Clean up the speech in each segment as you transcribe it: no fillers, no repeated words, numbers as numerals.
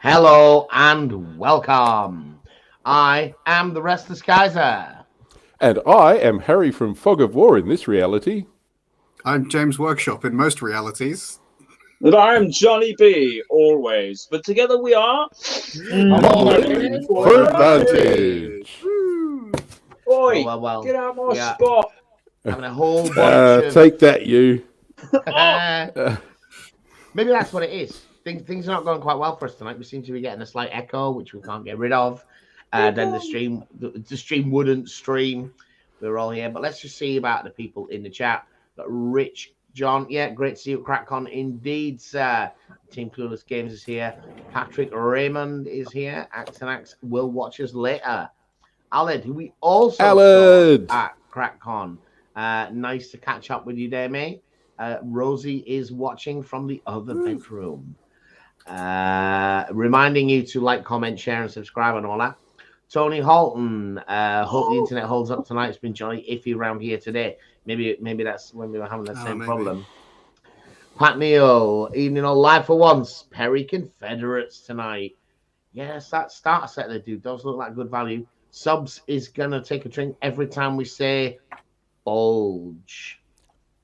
Hello and welcome. I am the Restless Kaiser. And I am Harry from Fog of War in this reality. I'm James Workshop in most realities. And I'm Johnny B, always. But together we are... For Advantage. Oi, Well. get out of my spot. Having a whole bunch of... Take that, you. Maybe that's what it is. Things are not going quite well for us tonight. We seem to be getting a slight echo, which we can't get rid of. Then the stream wouldn't stream. We're all here, but let's just see about the people in the chat. Got Rich, John, yeah, great to see you at CrackCon indeed, sir. Team Clueless Games is here. Patrick Raymond is here. Axe will watch us later. Aled, who we also saw at CrackCon. Nice to catch up with you there, mate. Rosie is watching from the other bedroom. Reminding you to like, comment, share, and subscribe and all that. Tony Halton, hope the internet holds up tonight. It's been jolly iffy around here today. Maybe that's when we were having that same problem. Pat Neal, evening all live for once. Perry Confederates tonight. Yes, that starter set they do does look like good value. Subs is gonna take a drink every time we say Bulge.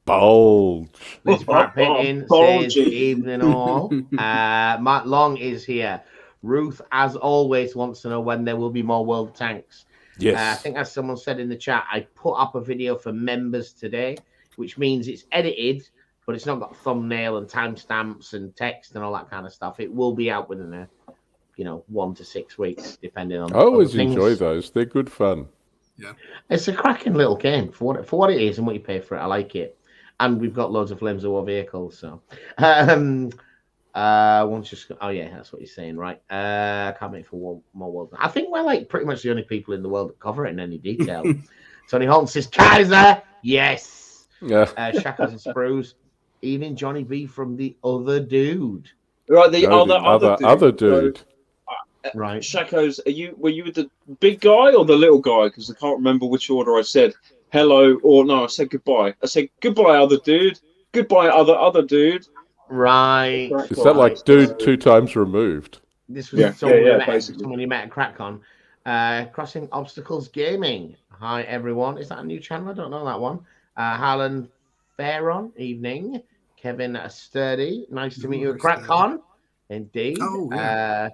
Liz Brad Pittin says evening all. Matt Long is here. Ruth, as always, wants to know when there will be more World Tanks. Yes. I think as someone said in the chat, I put up a video for members today, which means it's edited, but it's not got thumbnail and timestamps and text and all that kind of stuff. It will be out within 1 to 6 weeks, depending on. I always enjoy those. They're good fun. Yeah, it's a cracking little game for what it is and what you pay for it. I like it, and we've got loads of Flames of War vehicles. So, once just that's what you're saying, right? Can't wait for more world. I think we're like pretty much the only people in the world that cover it in any detail. Tony Holmes says Kaiser, yes. Shackles and Sprues, even Johnny B from the other dude. Right, the other dude. Right, Shackles, were you the big guy or the little guy? Because I can't remember which order I said hello or no. I said goodbye. I said goodbye, other dude. Goodbye, other dude. Right. Is that like dude 2 times removed? This was someone you met at CrackCon. Crossing Obstacles Gaming. Hi, everyone. Is that a new channel? I don't know that one. Harlan Farron, evening. Kevin Sturdy, nice to meet you at CrackCon. Indeed. Oh, yeah.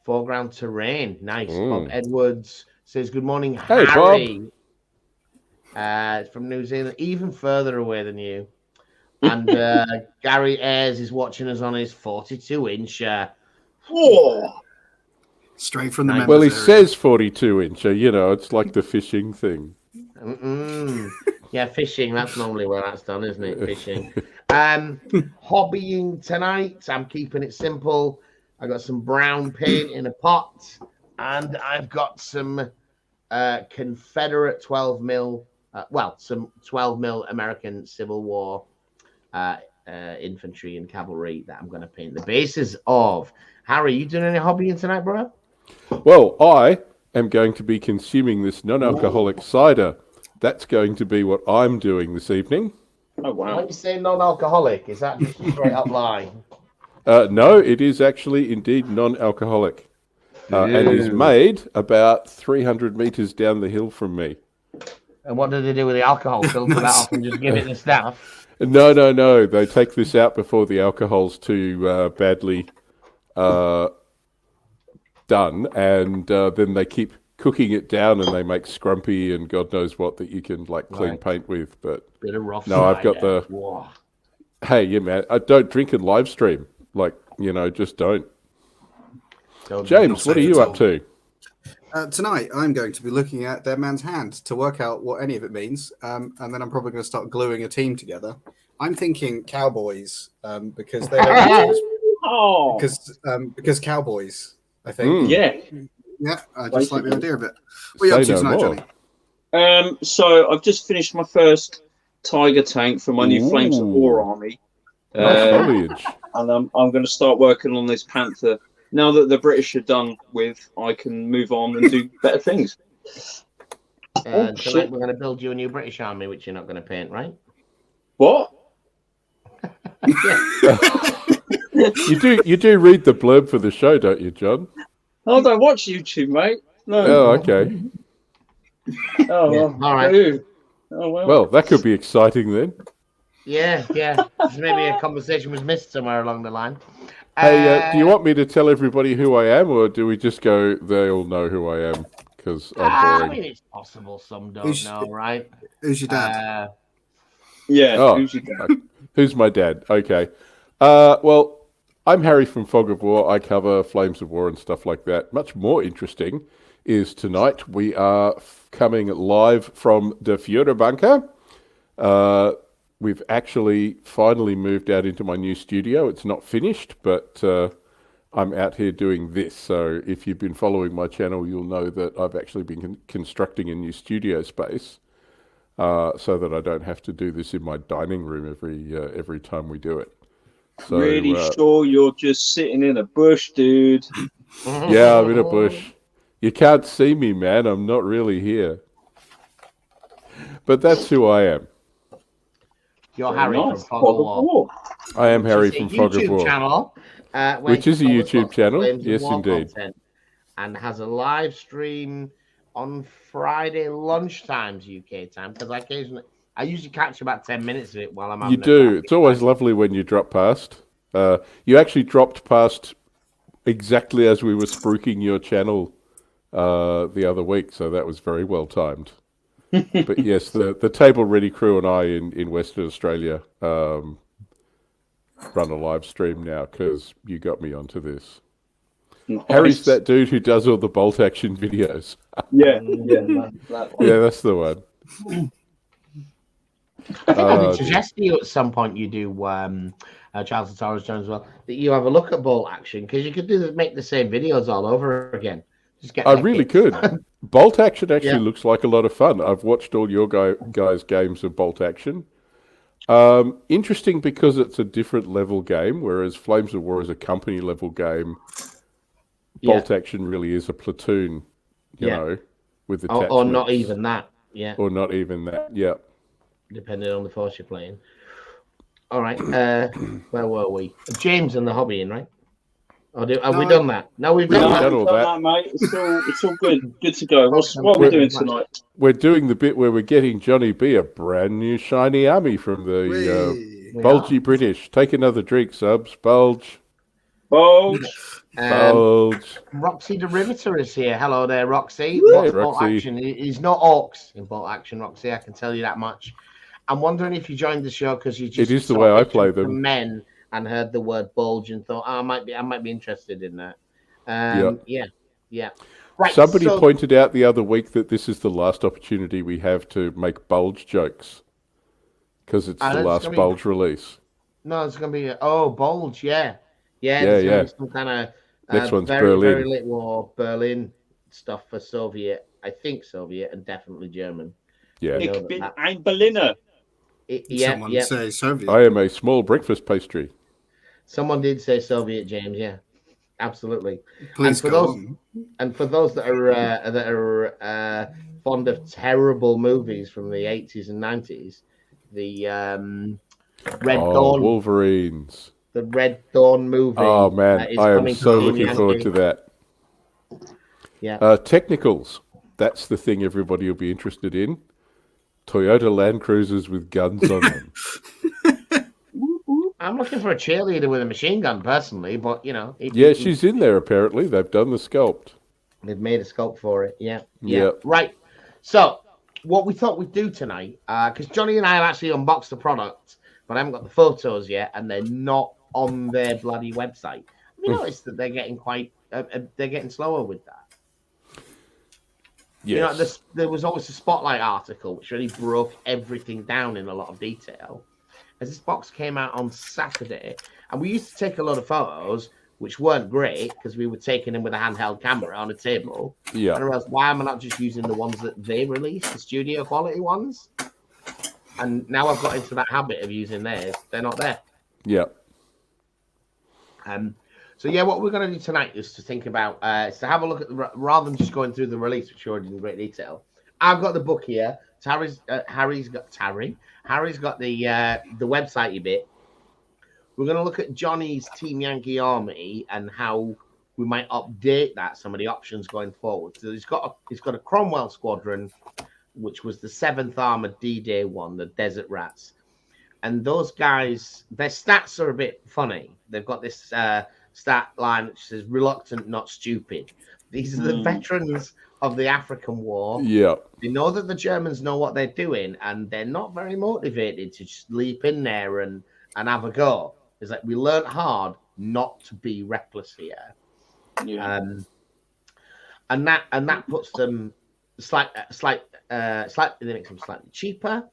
Foreground Terrain, nice. Bob Edwards says, good morning, hey, Harry. Bob. From New Zealand, even further away than you. And Gary Ayres is watching us on his 42-inch. Straight from the Well, he says 42-inch. It's like the fishing thing. Yeah, fishing. That's normally where that's done, isn't it? Fishing. Hobbying tonight. I'm keeping it simple. I got some brown paint in a pot, and I've got some Confederate 12mm. Some 12mm American Civil War infantry and cavalry that I'm going to paint the bases of. Harry, you doing any hobbying tonight, bro? Well, I am going to be consuming this non-alcoholic cider. That's going to be what I'm doing this evening. Oh, wow. When you say non-alcoholic, is that just a straight up lie? No, it is actually indeed non-alcoholic. And is made about 300 meters down the hill from me. And what do they do with the alcohol? Filter that off and just give it the staff? No. They take this out before the alcohol's too badly done, and then they keep cooking it down, and they make scrumpy and God knows what that you can clean paint with. But bit of rough. No, I've got the. Whoa. Hey, yeah, man. I don't drink and live stream. Just don't. James, what are you up to? Tonight, I'm going to be looking at Dead Man's Hand to work out what any of it means, and then I'm probably going to start gluing a team together. I'm thinking Cowboys because they don't because Cowboys. I think. Yeah. I just like the idea of it. What are you up to tonight, Johnny? So I've just finished my first Tiger tank for my new Flames of War army. Foliage. And I'm going to start working on this Panther now that the British are done with, I can move on and do better things. Tonight shit. we're going to build you a new British army, which you're not going to paint, right? What? You do read the blurb for the show, don't you, John? I don't watch YouTube, mate. No. Oh, okay. Oh, Yeah, all right. Ooh. Oh Well, that could be exciting then. Yeah. Maybe a conversation was missed somewhere along the line. Hey, do you want me to tell everybody who I am, or do we just go, they all know who I am? Because I'm I boring. mean, it's possible some don't know, right? Who's your dad? Yeah. Oh, Who's your dad? who's my dad? Okay. Well, I'm Harry from Fog of War. I cover Flames of War and stuff like that. Much more interesting is tonight we are coming live from the Führer Bunker. We've actually finally moved out into my new studio. It's not finished, but I'm out here doing this. So if you've been following my channel, you'll know that I've actually been constructing a new studio space so that I don't have to do this in my dining room every time we do it. So, really sure you're just sitting in a bush, dude? Yeah, I'm in a bush. You can't see me, man. I'm not really here. But that's who I am. You're Harry from Fog of War. I am Harry from Fog of War. Channel, Which is a YouTube channel, yes, indeed. And has a live stream on Friday lunchtimes UK time, because I usually catch about 10 minutes of it while I'm having You do. It's always lovely when you drop past. You actually dropped past exactly as we were spruiking your channel the other week, so that was very well timed. But yes, the Table Ready crew and I in Western Australia run a live stream now because you got me onto this. Nice. Harry's that dude who does all the bolt action videos. Yeah, that one. Yeah, that's the one. I think I would suggest to you at some point you do Charles and Towers Jones as well, that you have a look at bolt action, because you could make the same videos all over again. Just get I really could. Bolt action actually looks like a lot of fun. I've watched all your guys' games of bolt action. Interesting because it's a different level game, whereas Flames of War is a company level game. Bolt action really is a platoon, you know, with attachments. Or not even that. Yeah. Or not even that. Yeah. Depending on the force you're playing. All right. Where were we? James and the Hobbying, right? Have we done that? No, we've done that. All that, mate. It's all good. Good to go. What are we doing tonight? We're doing the bit where we're getting Johnny B a brand new shiny army from the Bulgy British. Take another drink, subs. Bulge. Bulge. Bulge. Roxy the Riveter is here. Hello there, Roxy. Hey, Bolt Roxy. action. He's not orcs in bolt action, Roxy. I can tell you that much. I'm wondering if you joined the show because you just It is the way I play them. Men and heard the word bulge and thought, I might be interested in that. Yeah. Right. Somebody pointed out the other week that this is the last opportunity we have to make Bulge jokes because it's the last Bulge release. No, it's going to be Bulge. Yeah. Some kind of next one's very, Berlin. very little Berlin stuff for Soviet. I think Soviet and definitely German. Yeah. Ich bin ein Berliner. Someone say Soviet. I am a small breakfast pastry. Someone did say Soviet, James. Yeah, absolutely. Please go on. And for those that are fond of terrible movies from the 80s and 90s, the Red Dawn Wolverines. The Red Dawn movie. Oh man, I am so looking forward to that. Yeah. Technicals. That's the thing everybody will be interested in. Toyota Land Cruisers with guns on them. I'm looking for a cheerleader with a machine gun, personally, but you know. She's in there. Apparently, they've done the sculpt. They've made a sculpt for it. Yeah. Yep. Right. So, what we thought we'd do tonight, because Johnny and I have actually unboxed the product, but I haven't got the photos yet, and they're not on their bloody website. Have you noticed that they're getting they're getting slower with that? Yes. You know, there was always a Spotlight article which really broke everything down in a lot of detail. As this box came out on Saturday, and we used to take a lot of photos, which weren't great because we were taking them with a handheld camera on a table. Yeah. And I realized, why am I not just using the ones that they released, the studio quality ones? And now I've got into that habit of using theirs. They're not there. Yeah. So yeah, what we're going to do tonight is to think about, is to have a look at rather than just going through the release, which you already did in great detail. I've got the book here. Harry's got the website bit. We're going to look at Johnny's Team Yankee Army and how we might update that, some of the options going forward. So he's got a Cromwell squadron, which was the 7th Armored D-Day one, the Desert Rats. And those guys, their stats are a bit funny. They've got this stat line which says reluctant, not stupid. These are the veterans of the African War. Yeah. They know that the Germans know what they're doing, and they're not very motivated to just leap in there and have a go. It's like, we learned hard not to be reckless here. Yeah. And that puts them slightly, they make them slightly cheaper,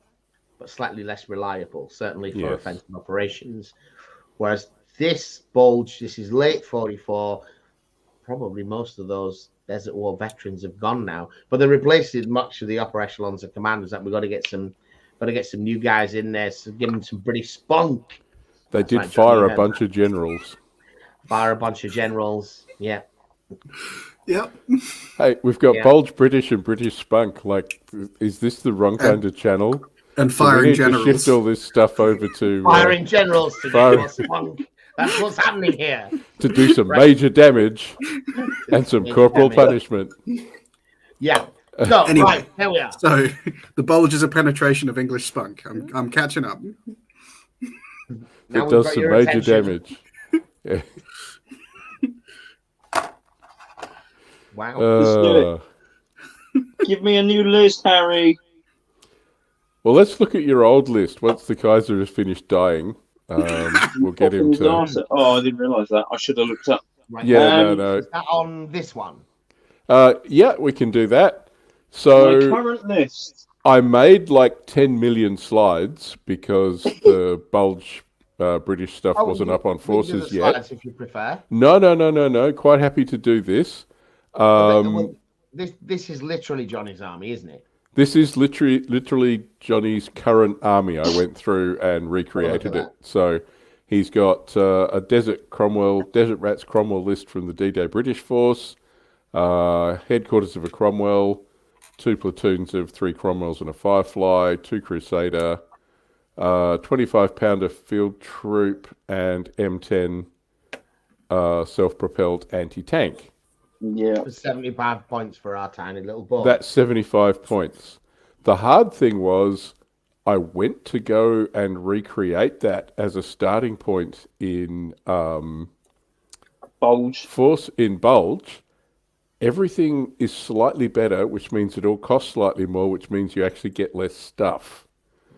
but slightly less reliable, certainly for offensive operations. Whereas this Bulge, this is late 44. Probably most of those Desert War veterans have gone now, but they replaced much of the upper echelons of commanders. That we've got to get some new guys in there, so give them some British spunk. They did fire a bunch of generals. Yeah. Yep. Hey, we've got Bulge British and British spunk. Like, is this the wrong kind of channel? And firing generals. To shift all this stuff over to firing generals to get more spunk. That's what's happening here. To do some major damage and some corporal punishment. Yeah. So, anyway, right, here we are. So, the Bulge is a penetration of English spunk. I'm catching up. It does some major damage. Yeah. Wow. Let's do it. Give me a new list, Harry. Well, let's look at your old list. Once the Kaiser has finished dying, we'll get him to... Oh, I didn't realise that. I should have looked up. Right. Yeah, no. Is that on this one? Yeah, we can do that. So my current list. I made like 10 million slides because the Bulge British stuff wasn't up on forces yet. If you prefer. No. Quite happy to do this. This is literally Johnny's army, isn't it? This is literally Johnny's current army. I went through and recreated it. So he's got a Desert Rats Cromwell list from the D-Day British Force, headquarters of a Cromwell, 2 platoons of 3 Cromwells and a Firefly, 2 Crusader, 25-pounder field troop, and M10 self-propelled anti-tank. Yeah. 75 points for our tiny little boat. That's 75 points. The hard thing was I went to go and recreate that as a starting point in Bulge. Force in Bulge. Everything is slightly better, which means it all costs slightly more, which means you actually get less stuff.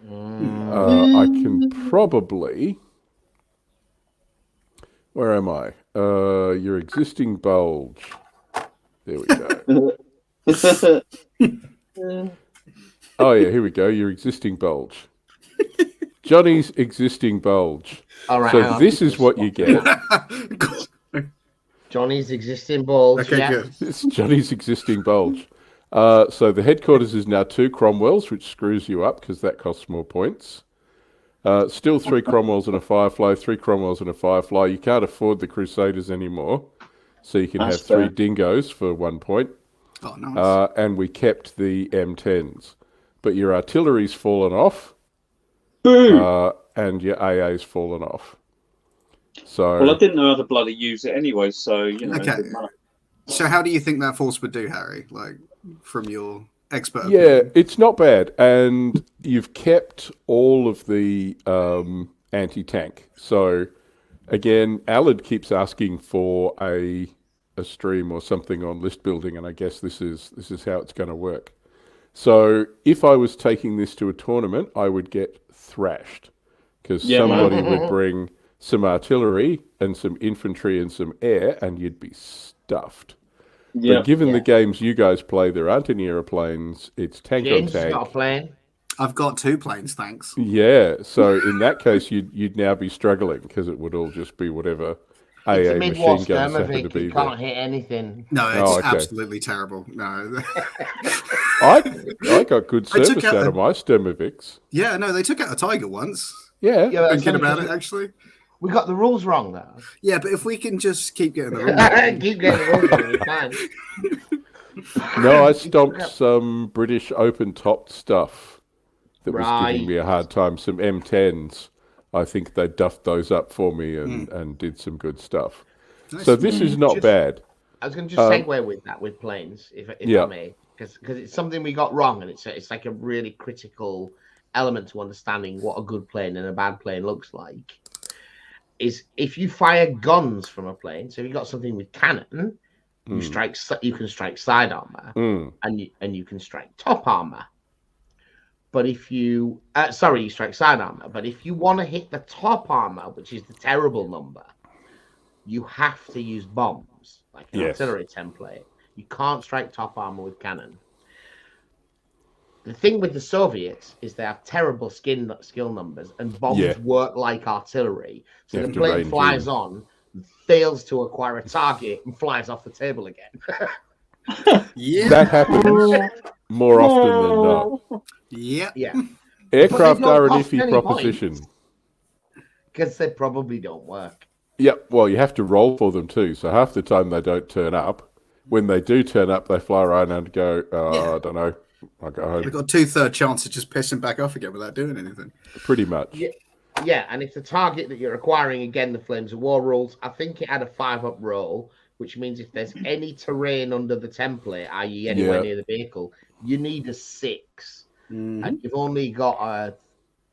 I can probably... Where am I? Your existing Bulge. There we go. Oh, yeah, here we go. Your existing Bulge. Johnny's existing Bulge. All right, so this is what you get. Johnny's existing Bulge. Okay, good. It's Johnny's existing Bulge. So the headquarters is now 2 Cromwells, which screws you up because that costs more points. Still 3 Cromwells and a Firefly, 3 Cromwells and a Firefly. You can't afford the Crusaders anymore. So you can have 3 dingoes for 1 point. Oh, nice. And we kept the M10s. But your artillery's fallen off. Boom! And your AA's fallen off. So, well, I didn't know how to bloody use it anyway, so, you know, okay. it didn't matter. So how do you think that force would do, Harry? Like, from your expert yeah, opinion? it's not bad. And you've kept all of the anti-tank. So... Again, Allard keeps asking for a stream or something on list building, and I guess this is how it's going to work. So if I was taking this to a tournament, I would get thrashed because somebody would bring some artillery and some infantry and some air, and you'd be stuffed. Yeah. But given the games you guys play, there aren't any aeroplanes. It's tank on tank. Got a plane. I've got 2 planes, thanks. Yeah, so in that case, you'd now be struggling because it would all just be whatever AA machine guns happen to be there. Can't hit anything. No, it's absolutely terrible. No. I got good service out of my Sturmovix. Yeah, no, they took out a Tiger once. Yeah. Thinking about it, actually. We got the rules wrong, though. Yeah, but if we can just keep getting the rules Keep getting the rules wrong, it's fine. No, I stomped some British open-topped stuff that was giving Right. me a hard time. Some M10s. I think they duffed those up for me and did some good stuff. Nice. So this is not Just- bad. I was going to just segue with that with planes, if Yeah. I may, because it's something we got wrong, and it's like a really critical element to understanding what a good plane and a bad plane looks like. Is if you fire guns from a plane, so if you got something with cannon, you can strike side armor, and you can strike top armor. But if you you strike side armor, but if you want to hit the top armor, which is the terrible number, you have to use bombs, like an artillery template. You can't strike top armor with cannon. The thing with the Soviets is they have terrible skill numbers, and bombs work like artillery. So the plane flies on, fails to acquire a target, and flies off the table again. That happens more often than not. Yeah. Aircraft don't are an cost iffy any proposition. Because they probably don't work. Yep, well, you have to roll for them too. So half the time they don't turn up. When they do turn up, they fly around and go, I don't know, I'll go home. They've got a 2/3 chance of just pissing back off again without doing anything. Pretty much. Yeah, and if the target that you're acquiring, again, the Flames of War rules, I think it had a 5-up roll, which means if there's any terrain under the template, i.e. anywhere near the vehicle, you need a 6. And you've only got a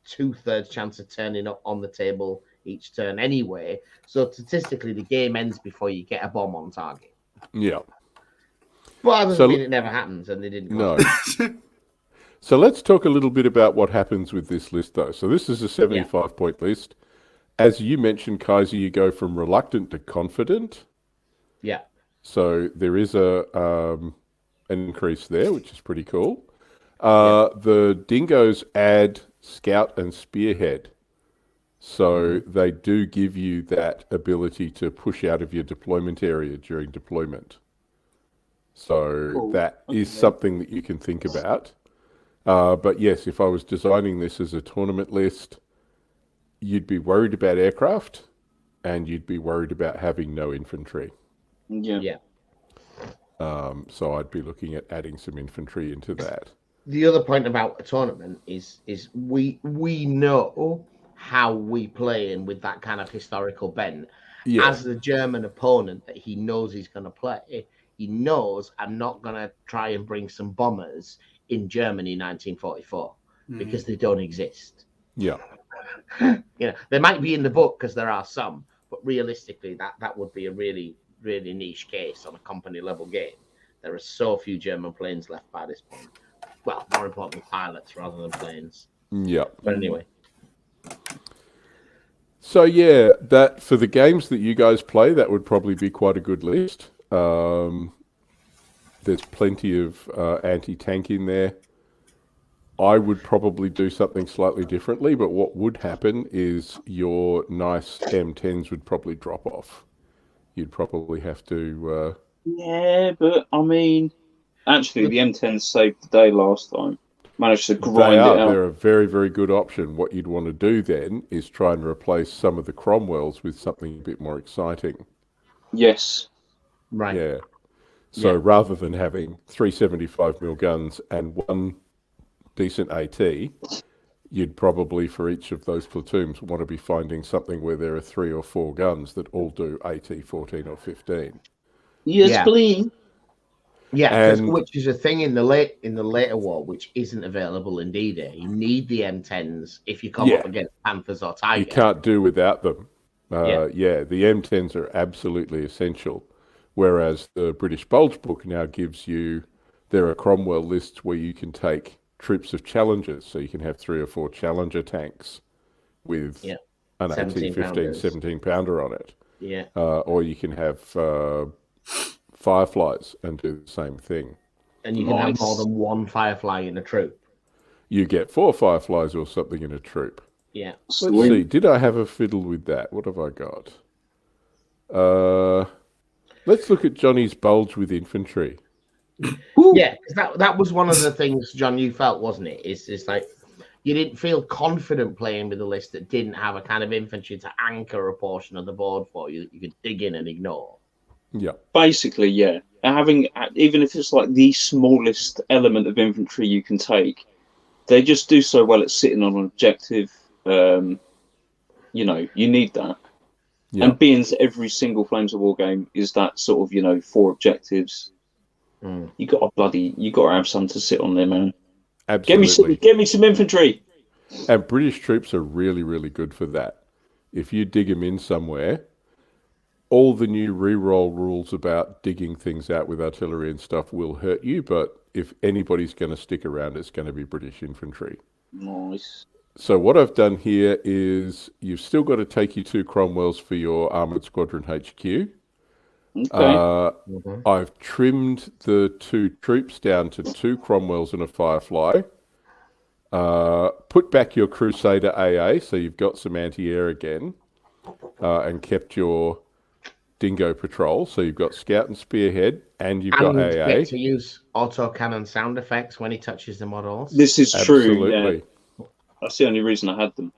2/3 chance of turning up on the table each turn anyway. So statistically, the game ends before you get a bomb on target. Yeah. But that doesn't mean it never happens, and they didn't. No. So let's talk a little bit about what happens with this list, though. So this is a 75-point list. As you mentioned, Kaiser, you go from reluctant to confident. Yeah. So there is an increase there, which is pretty cool. The dingoes add scout and spearhead. So they do give you that ability to push out of your deployment area during deployment. So that is something that you can think about. But yes, if I was designing this as a tournament list, you'd be worried about aircraft and you'd be worried about having no infantry. Yeah. So I'd be looking at adding some infantry into that. The other point about a tournament is we know how we play in with that kind of historical bent. Yeah. As the German opponent that he knows he's going to play, he knows I'm not going to try and bring some bombers in Germany 1944 because they don't exist. Yeah. They might be in the book because there are some, but realistically, that would be a really, really niche case on a company level game. There are so few German planes left by this point. Well, more importantly, pilots rather than planes. Yeah. But anyway. So yeah, that for the games that you guys play, that would probably be quite a good list. There's plenty of anti-tank in there. I would probably do something slightly differently, but what would happen is your nice M10s would probably drop off. You'd probably have to... Yeah, but I mean, actually, the M10s saved the day last time. Managed to grind it out. They're a very, very good option. What you'd want to do then is try and replace some of the Cromwells with something a bit more exciting. Yes. Right. Yeah. So rather than having 375mm guns and one decent AT, you'd probably, for each of those platoons, want to be finding something where there are 3 or 4 guns that all do AT 14 or 15. Yes, please. Yeah, which is a thing in the later war, which isn't available in D-Day. You need the M10s if you come up against Panthers or Tigers. You can't do without them. The M10s are absolutely essential. Whereas the British Bulge book now gives you, there are Cromwell lists where you can take troops of Challengers. So you can have 3 or 4 Challenger tanks with an 18, 15, 17 pounder on it. Yeah. Or you can have Fireflies and do the same thing. And you can have more than one Firefly in a troop. You get 4 Fireflies or something in a troop. Yeah. Let's see. Did I have a fiddle with that? What have I got? Let's look at Johnny's Bulge with infantry. Yeah, because that was one of the things, John, you felt, wasn't it? It's like you didn't feel confident playing with a list that didn't have a kind of infantry to anchor a portion of the board for you that you could dig in and ignore. Yeah. Basically, yeah. Having, even if it's like the smallest element of infantry you can take, they just do so well at sitting on an objective. You know, you need that. Yeah. And being every single Flames of War game is that sort of, you know, 4 objectives. You got to have some to sit on there, man. Absolutely. Get me some infantry. And British troops are really, really good for that. If you dig them in somewhere, all the new reroll rules about digging things out with artillery and stuff will hurt you, but if anybody's going to stick around, it's going to be British infantry. Nice. So what I've done here is you've still got to take your 2 Cromwells for your Armoured Squadron HQ. Okay. I've trimmed the 2 troops down to 2 Cromwells and a Firefly. Put back your Crusader AA, so you've got some anti-air again, and kept your Dingo Patrol, so you've got Scout and Spearhead, and you've got AA. Get to use autocannon sound effects when he touches the models. This is true. Absolutely. Yeah. That's the only reason I had them.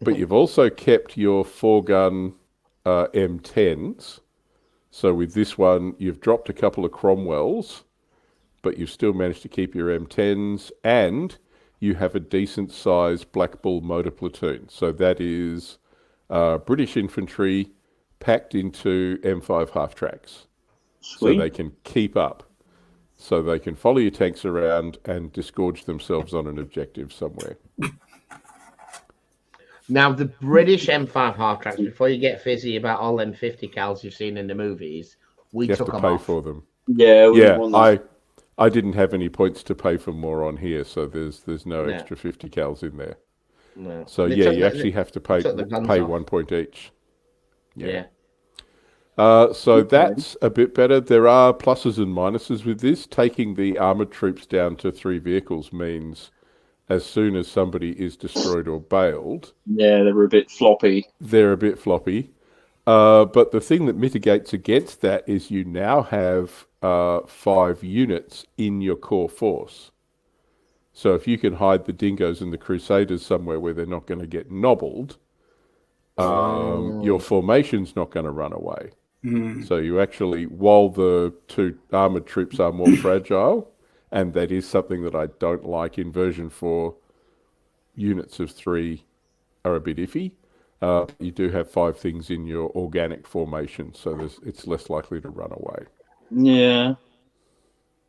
But you've also kept your 4-gun M10s. So with this one, you've dropped a couple of Cromwells, but you've still managed to keep your M10s, and you have a decent sized Black Bull motor platoon. So that is British infantry packed into M5 half tracks. Sweet. So they can keep up. So they can follow your tanks around and disgorge themselves on an objective somewhere. Now, the British M5 half tracks, before you get fizzy about all them 50 cals you've seen in the movies, we You have took to them pay off. for them. Yeah, I didn't have any points to pay for more on here, so there's no extra 50 cals in there. No. So you actually have to pay off. 1 point each. Yeah. So that's a bit better. There are pluses and minuses with this. Taking the armoured troops down to 3 vehicles means as soon as somebody is destroyed or bailed, yeah, they were a bit floppy. they're a bit floppy. But the thing that mitigates against that is you now have 5 units in your core force. So if you can hide the Dingoes and the Crusaders somewhere where they're not going to get nobbled, your formation's not going to run away. So you actually, while the 2 armoured troops are more fragile, and that is something that I don't like in version 4, units of 3 are a bit iffy. You do have 5 things in your organic formation, so it's less likely to run away. Yeah.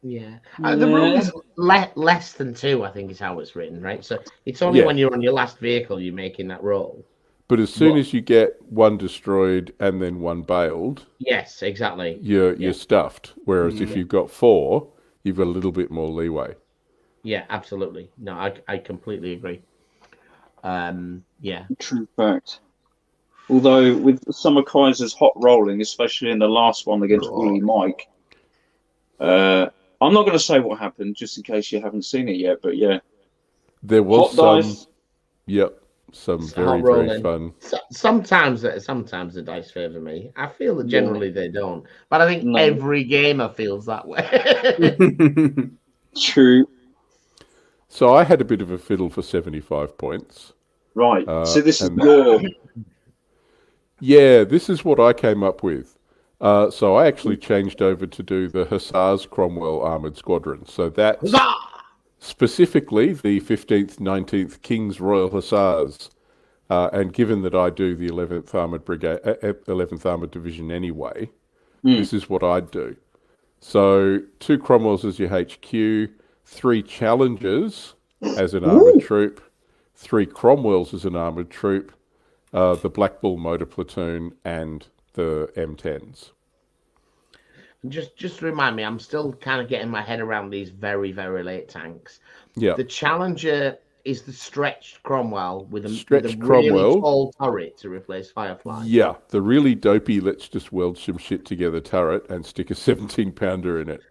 Yeah. The rule is less than 2, I think is how it's written, right? So it's only when you're on your last vehicle you're making that roll. But as soon as you get 1 destroyed and then 1 bailed, yes, exactly, you're stuffed. Whereas if you've got 4, you've got a little bit more leeway. Yeah, absolutely. No, I completely agree. Yeah. True fact. Although with some of Kaiser's hot rolling, especially in the last one against Willie Mike, I'm not going to say what happened just in case you haven't seen it yet, but yeah. There was hot dice. Some very, very fun. Sometimes the dice favour me. I feel that generally they don't. But I think every gamer feels that way. True. So I had a bit of a fiddle for 75 points. Right. So this is your... Yeah, this is what I came up with. So I actually changed over to do the Hussars Cromwell Armoured Squadron. So that's specifically the 15th, 19th King's Royal Hussars. And given that I do the 11th Armoured Brigade, 11th Armoured Division anyway, this is what I'd do. So 2 Cromwells as your HQ, 3 Challengers as an armoured troop, 3 Cromwells as an armoured troop, the Black Bull motor platoon, and the M10s. Just to remind me, I'm still kind of getting my head around these very, very late tanks. Yeah. The Challenger is the stretched Cromwell with a Stretched really Cromwell. tall turret to replace Firefly. Yeah, the really dopey, let's just weld some shit together turret and stick a 17-pounder in it.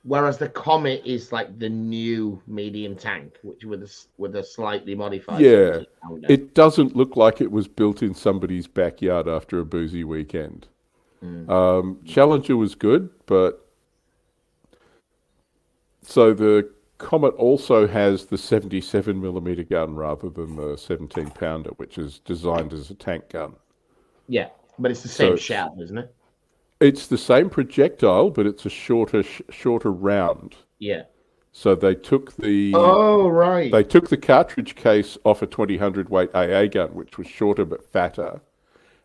Whereas the Comet is like the new medium tank, which with a slightly modified. Yeah, it doesn't look like it was built in somebody's backyard after a boozy weekend. Challenger was good, but so the Comet also has the 77mm gun rather than the 17-pounder, which is designed as a tank gun. Yeah, but it's the same shell, isn't it? It's the same projectile, but it's a shorter round. Yeah. So they took the right. They took the cartridge case off a 2000 weight AA gun, which was shorter but fatter,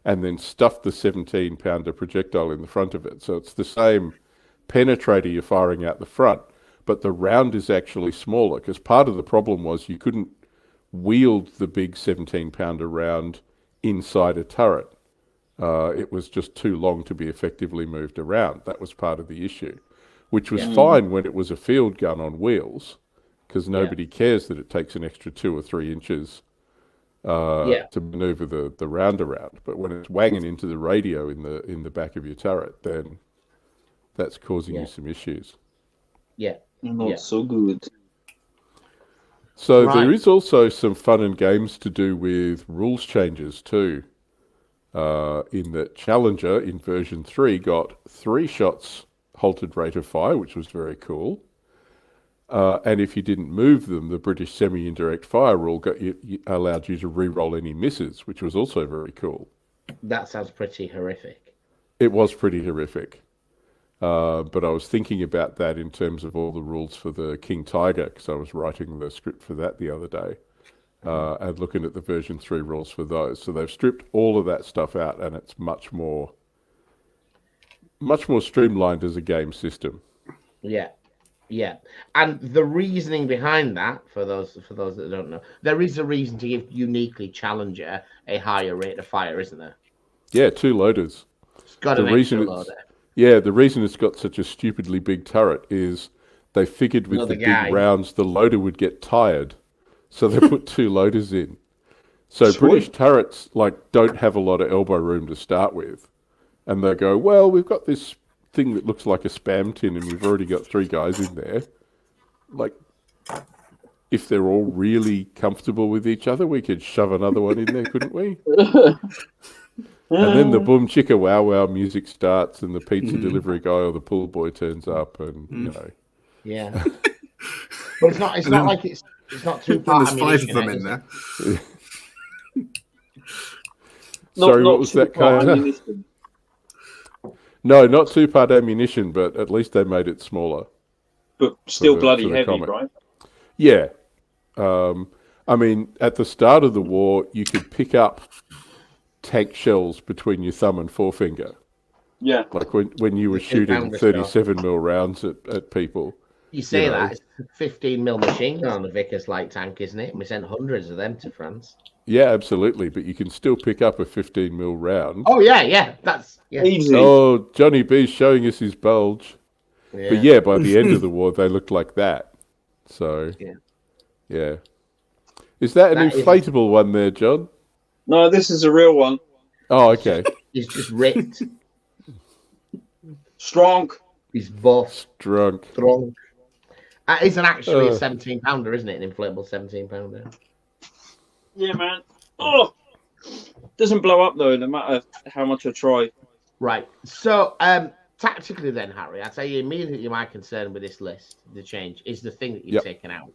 and then stuffed the 17-pounder projectile in the front of it. So it's the same penetrator you're firing out the front, but the round is actually smaller, because part of the problem was you couldn't wield the big 17-pounder round inside a turret. It was just too long to be effectively moved around. That was part of the issue, which was fine when it was a field gun on wheels, because nobody cares that it takes an extra 2 or 3 inches to maneuver the round around. But when it's wanging into the radio in the back of your turret, then that's causing you some issues. Yeah. Not so good. So there is also some fun and games to do with rules changes too. In that Challenger in version 3 got 3 shots halted rate of fire, which was very cool. And if you didn't move them, the British semi-indirect fire rule allowed you to re-roll any misses, which was also very cool. That sounds pretty horrific. It was pretty horrific. But I was thinking about that in terms of all the rules for the King Tiger, because I was writing the script for that the other day. And looking at the version 3 rules for those. So they've stripped all of that stuff out, and it's much more streamlined as a game system. Yeah. And the reasoning behind that, for those that don't know, there is a reason to give uniquely Challenger a higher rate of fire, isn't there? Yeah, 2 loaders. It's got an extra loader. Yeah, the reason it's got such a stupidly big turret is they figured with the big rounds, the loader would get tired. So they put 2 loaders in. So British turrets don't have a lot of elbow room to start with. And they go, well, we've got this thing that looks like a Spam tin and we've already got 3 guys in there. If they're all really comfortable with each other, we could shove another one in there, couldn't we? And then the boom chicka wow wow music starts and the pizza delivery guy or the pool boy turns up and, Yeah. But it's not like it's not too far. There's 5 of them in there. Sorry, what was that kind of? No, not 2-part ammunition, but at least they made it smaller. But still bloody heavy, comic. Right? Yeah. I mean, at the start of the war, you could pick up tank shells between your thumb and forefinger. Yeah. Like when you were shooting 37mm rounds at people. You say that, it's a 15mm machine gun on the Vickers light tank, isn't it? And we sent hundreds of them to France. Yeah, absolutely. But you can still pick up a 15mm round. Oh, yeah. That's easy. Oh, Johnny B's showing us his bulge. Yeah. But yeah, by the end of the war, they looked like that. So, yeah. Is that an inflatable one there, John? No, this is a real one. Oh, okay. He's just ripped. Strong. He's buff. Strong. That isn't actually a 17-pounder, isn't it? An inflatable 17-pounder. Yeah, man. Oh! Doesn't blow up, though, no matter how much I try. Right. So, tactically then, Harry, I tell you immediately my concern with this list, the change, is the thing that you've taken out.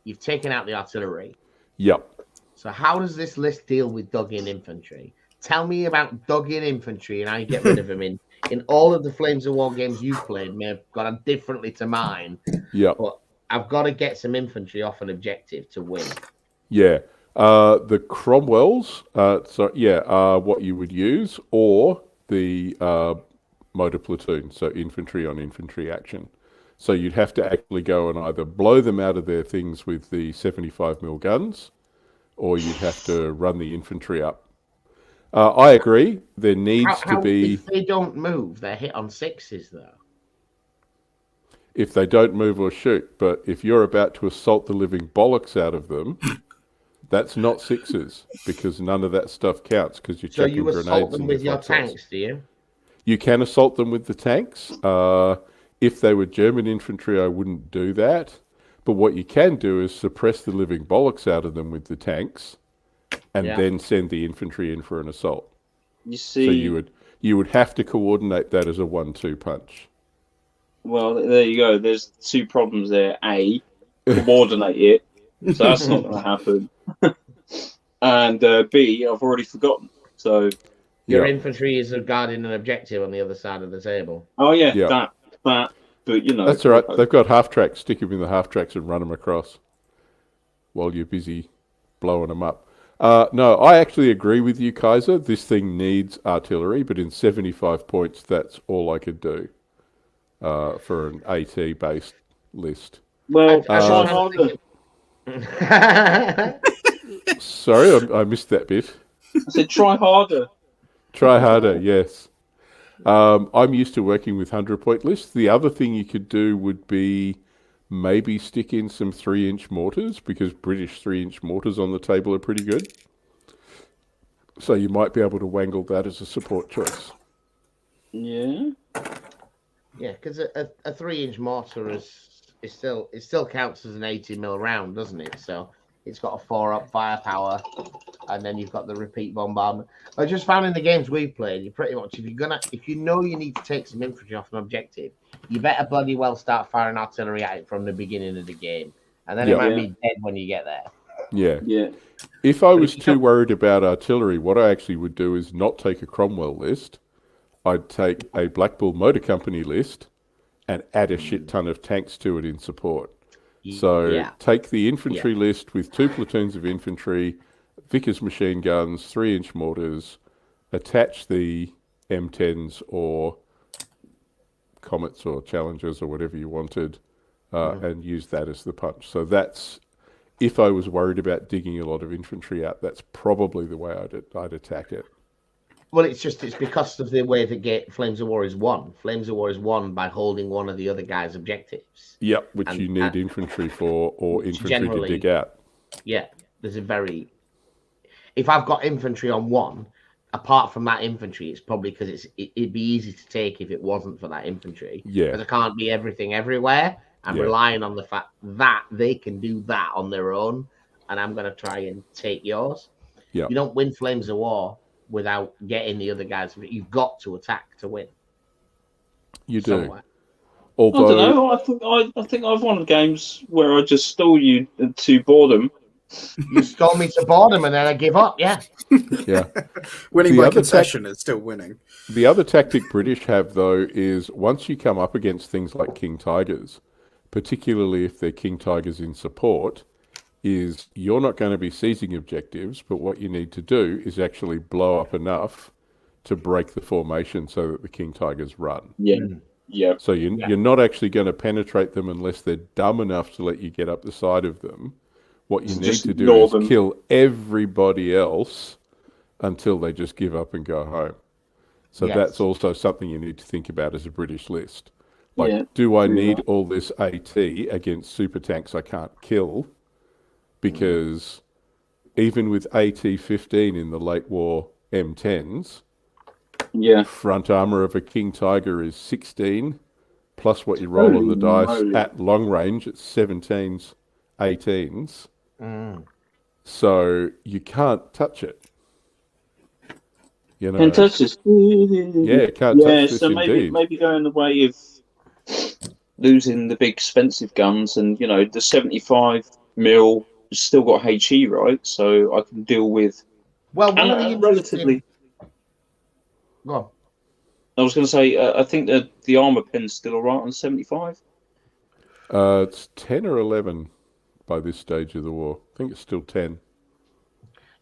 You've taken out the artillery. Yep. So how does this list deal with dug-in infantry? Tell me about dug-in infantry and how you get rid of them in all of the Flames of War games you've played. May have gone on differently to mine. Yeah. But I've got to get some infantry off an objective to win. Yeah. The Cromwells, are what you would use, or the motor platoon, so infantry on infantry action. So you'd have to actually go and either blow them out of their things with the 75mm guns, or you'd have to run the infantry up. I agree. There needs to be... If they don't move, they're hit on 6s, though. If they don't move or shoot. But if you're about to assault the living bollocks out of them, that's not 6s, because none of that stuff counts, because you're chucking grenades. So you assault them with your tanks, do you? You can assault them with the tanks. If they were German infantry, I wouldn't do that. But what you can do is suppress the living bollocks out of them with the tanks, and then send the infantry in for an assault. You see, so you would have to coordinate that as a 1-2 punch. Well, there you go. There's 2 problems there. A, coordinate it. So that's not going to happen. And B, I've already forgotten. So your infantry is guarding an objective on the other side of the table. Oh yeah, that. But that's all right. They've got half tracks. Stick them in the half tracks and run them across while you're busy blowing them up. No, I actually agree with you, Kaiser. This thing needs artillery, but in 75 points, that's all I could do for an AT-based list. Well, try harder. Sorry, I missed that bit. I said try harder. Try harder, yes. I'm used to working with 100-point lists. The other thing you could do would be maybe stick in some 3-inch mortars, because British 3-inch mortars on the table are pretty good. So you might be able to wangle that as a support choice. Yeah. Yeah, because a 3-inch mortar it still counts as an 80mm round, doesn't it? So it's got a 4-up firepower, and then you've got the repeat bombardment. I just found in the games we've played, you pretty much if you know you need to take some infantry off an objective, you better bloody well start firing artillery at it from the beginning of the game, and then it might be dead when you get there. Yeah. If I was too worried about artillery, what I actually would do is not take a Cromwell list. I'd take a Black Bull Motor Company list and add a shit ton of tanks to it in support. So take the infantry list with 2 platoons of infantry, Vickers machine guns, 3-inch mortars, attach the M10s or Comets or Challengers or whatever you wanted, and use that as the punch. So that's, if I was worried about digging a lot of infantry out, that's probably the way I'd attack it. Well, it's because of the way the Flames of War is won. Flames of War is won by holding one of the other guy's objectives. Yep, which you need infantry for, or infantry to dig out. Yeah, there's if I've got infantry on one, apart from that infantry, it's probably because it'd be easy to take if it wasn't for that infantry. Yeah. Because I can't be everything everywhere. I'm relying on the fact that they can do that on their own, and I'm going to try and take yours. Yeah. You don't win Flames of War without getting the other guys. You've got to attack to win. You do. Somewhere. Although, I don't know. I think I've won games where I just stole you to boredom. You stole me to boredom and then I give up. Yeah. Yeah. Winning by concession is still winning. The other tactic British have, though, is once you come up against things like King Tigers, particularly if they're King Tigers in support, is you're not going to be seizing objectives, but what you need to do is actually blow up enough to break the formation so that the King Tigers run. Yeah. So you're not actually going to penetrate them unless they're dumb enough to let you get up the side of them. What you need to do is kill everybody else until they just give up and go home. So that's also something you need to think about as a British list. Like, do I need all this AT against super tanks I can't kill? Because even with AT-15 in the late war M10s, front armor of a King Tiger is 16, plus what you roll on the dice at long range, it's 17s, 18s. So you can't touch it. You know, can't touch this. Can't touch this. So maybe going the way of losing the big expensive guns, and the 75mm still got HE, right? So I can deal with relatively. Go on. I was going to say, I think that the armor pen's still all right on 75. It's 10 or 11 by this stage of the war. I think it's still 10.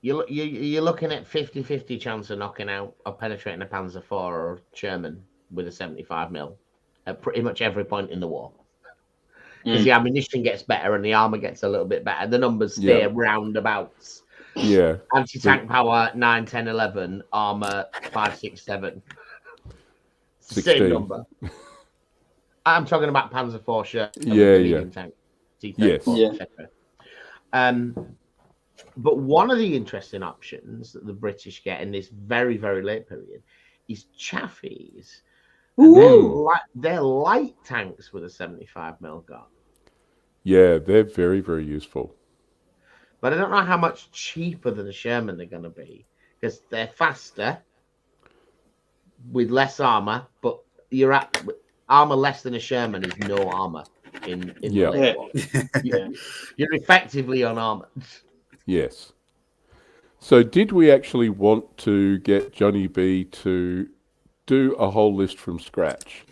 You're looking at 50-50 chance of knocking out or penetrating a Panzer IV or Sherman with a 75mm at pretty much every point in the war. Because the ammunition gets better and the armor gets a little bit better. The numbers stay roundabouts. Yeah. Anti-tank power 9, 10, 11. Armor 5, 6, 7. 16. Same number. I'm talking about Panzer IV Sherman. Yeah. Tank, T-34, etc. But one of the interesting options that the British get in this very, very late period is Chaffies. They're light tanks with a 75mm gun. Yeah, they're very, very useful. But I don't know how much cheaper than a Sherman they're going to be, because they're faster with less armor, but you're at armor less than a Sherman is no armor. in Yeah. the late war. Yeah. You're effectively unarmored. Yes. So did we actually want to get Johnny B to do a whole list from scratch?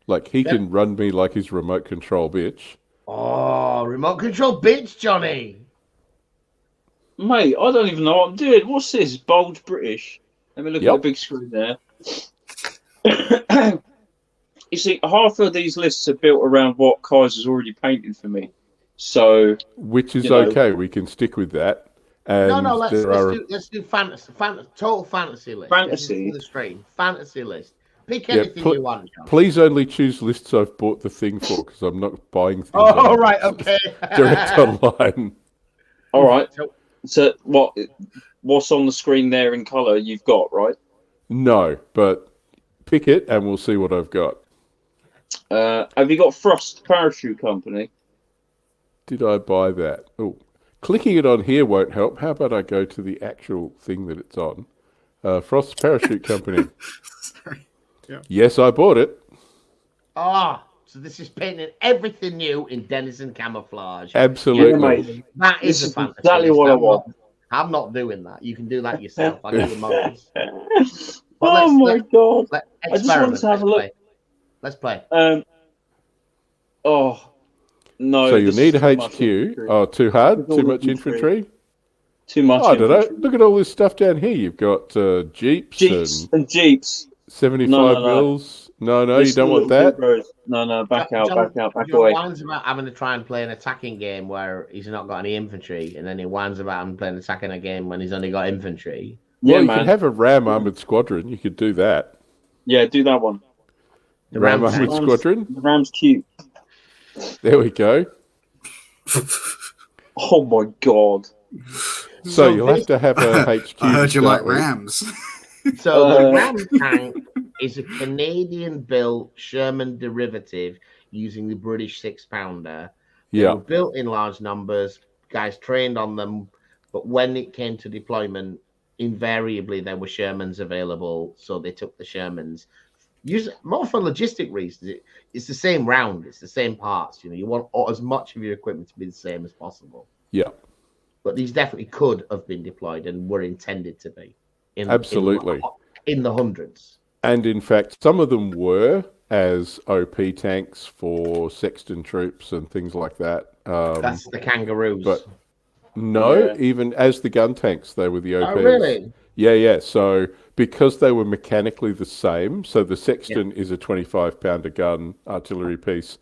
Like he can run me like his remote control bitch. Oh, remote control bitch, Johnny. Mate, I don't even know what I'm doing. What's this? Bulge British. Let me look at the big screen there. You see, half of these lists are built around what Kaiser's already painted for me. So, which is okay. We can stick with that. And no. Let's do fantasy, total fantasy list. Fantasy. The stream. Fantasy list. Pick anything you want, John. Please only choose lists I've bought the thing for, because I'm not buying things. Oh, right, okay. Direct online. All right. So what's on the screen there in colour you've got, right? No, but pick it and we'll see what I've got. Have you got Frost Parachute Company? Did I buy that? Oh, clicking it on here won't help. How about I go to the actual thing that it's on? Frost Parachute Company. Sorry. Yeah. Yes, I bought it. So this is painting everything new in Denizen camouflage. Absolutely. Yeah, mate. That is a fantasy exactly list. what I want. I'm not doing that. You can do that yourself. I give you models. Oh my god! I just wanted to have a look. Let's play. Oh no! So you need HQ. Oh, too hard? Too much infantry? Too much. I don't know. Look at all this stuff down here. You've got Jeeps and Jeeps. 75 mils. No, you don't want that. No, back out, back away. away. He whines about having to try and play an attacking game where he's not got any infantry, and then he whines about having to play an attacking a game when he's only got infantry. Well, you could have a Ram Armored Squadron. You could do that. Yeah, do that one. The Ram Armored Squadron? The Ram's cute. There we go. Oh my god. So you'll have to have a HQ. I heard you like Rams. So the Ram tank is a Canadian-built Sherman derivative using the British 6-pounder. They were built in large numbers. Guys trained on them, but when it came to deployment, invariably there were Shermans available, so they took the Shermans. More for logistic reasons. It's the same round. It's the same parts. You want as much of your equipment to be the same as possible. Yeah. But these definitely could have been deployed and were intended to be. Absolutely. In the hundreds. And in fact, some of them were as OP tanks for Sexton troops and things like that. That's the Kangaroos. But no, even as the gun tanks, they were the OPs. Oh, really? Yeah. So because they were mechanically the same, so the Sexton is a 25-pounder gun artillery piece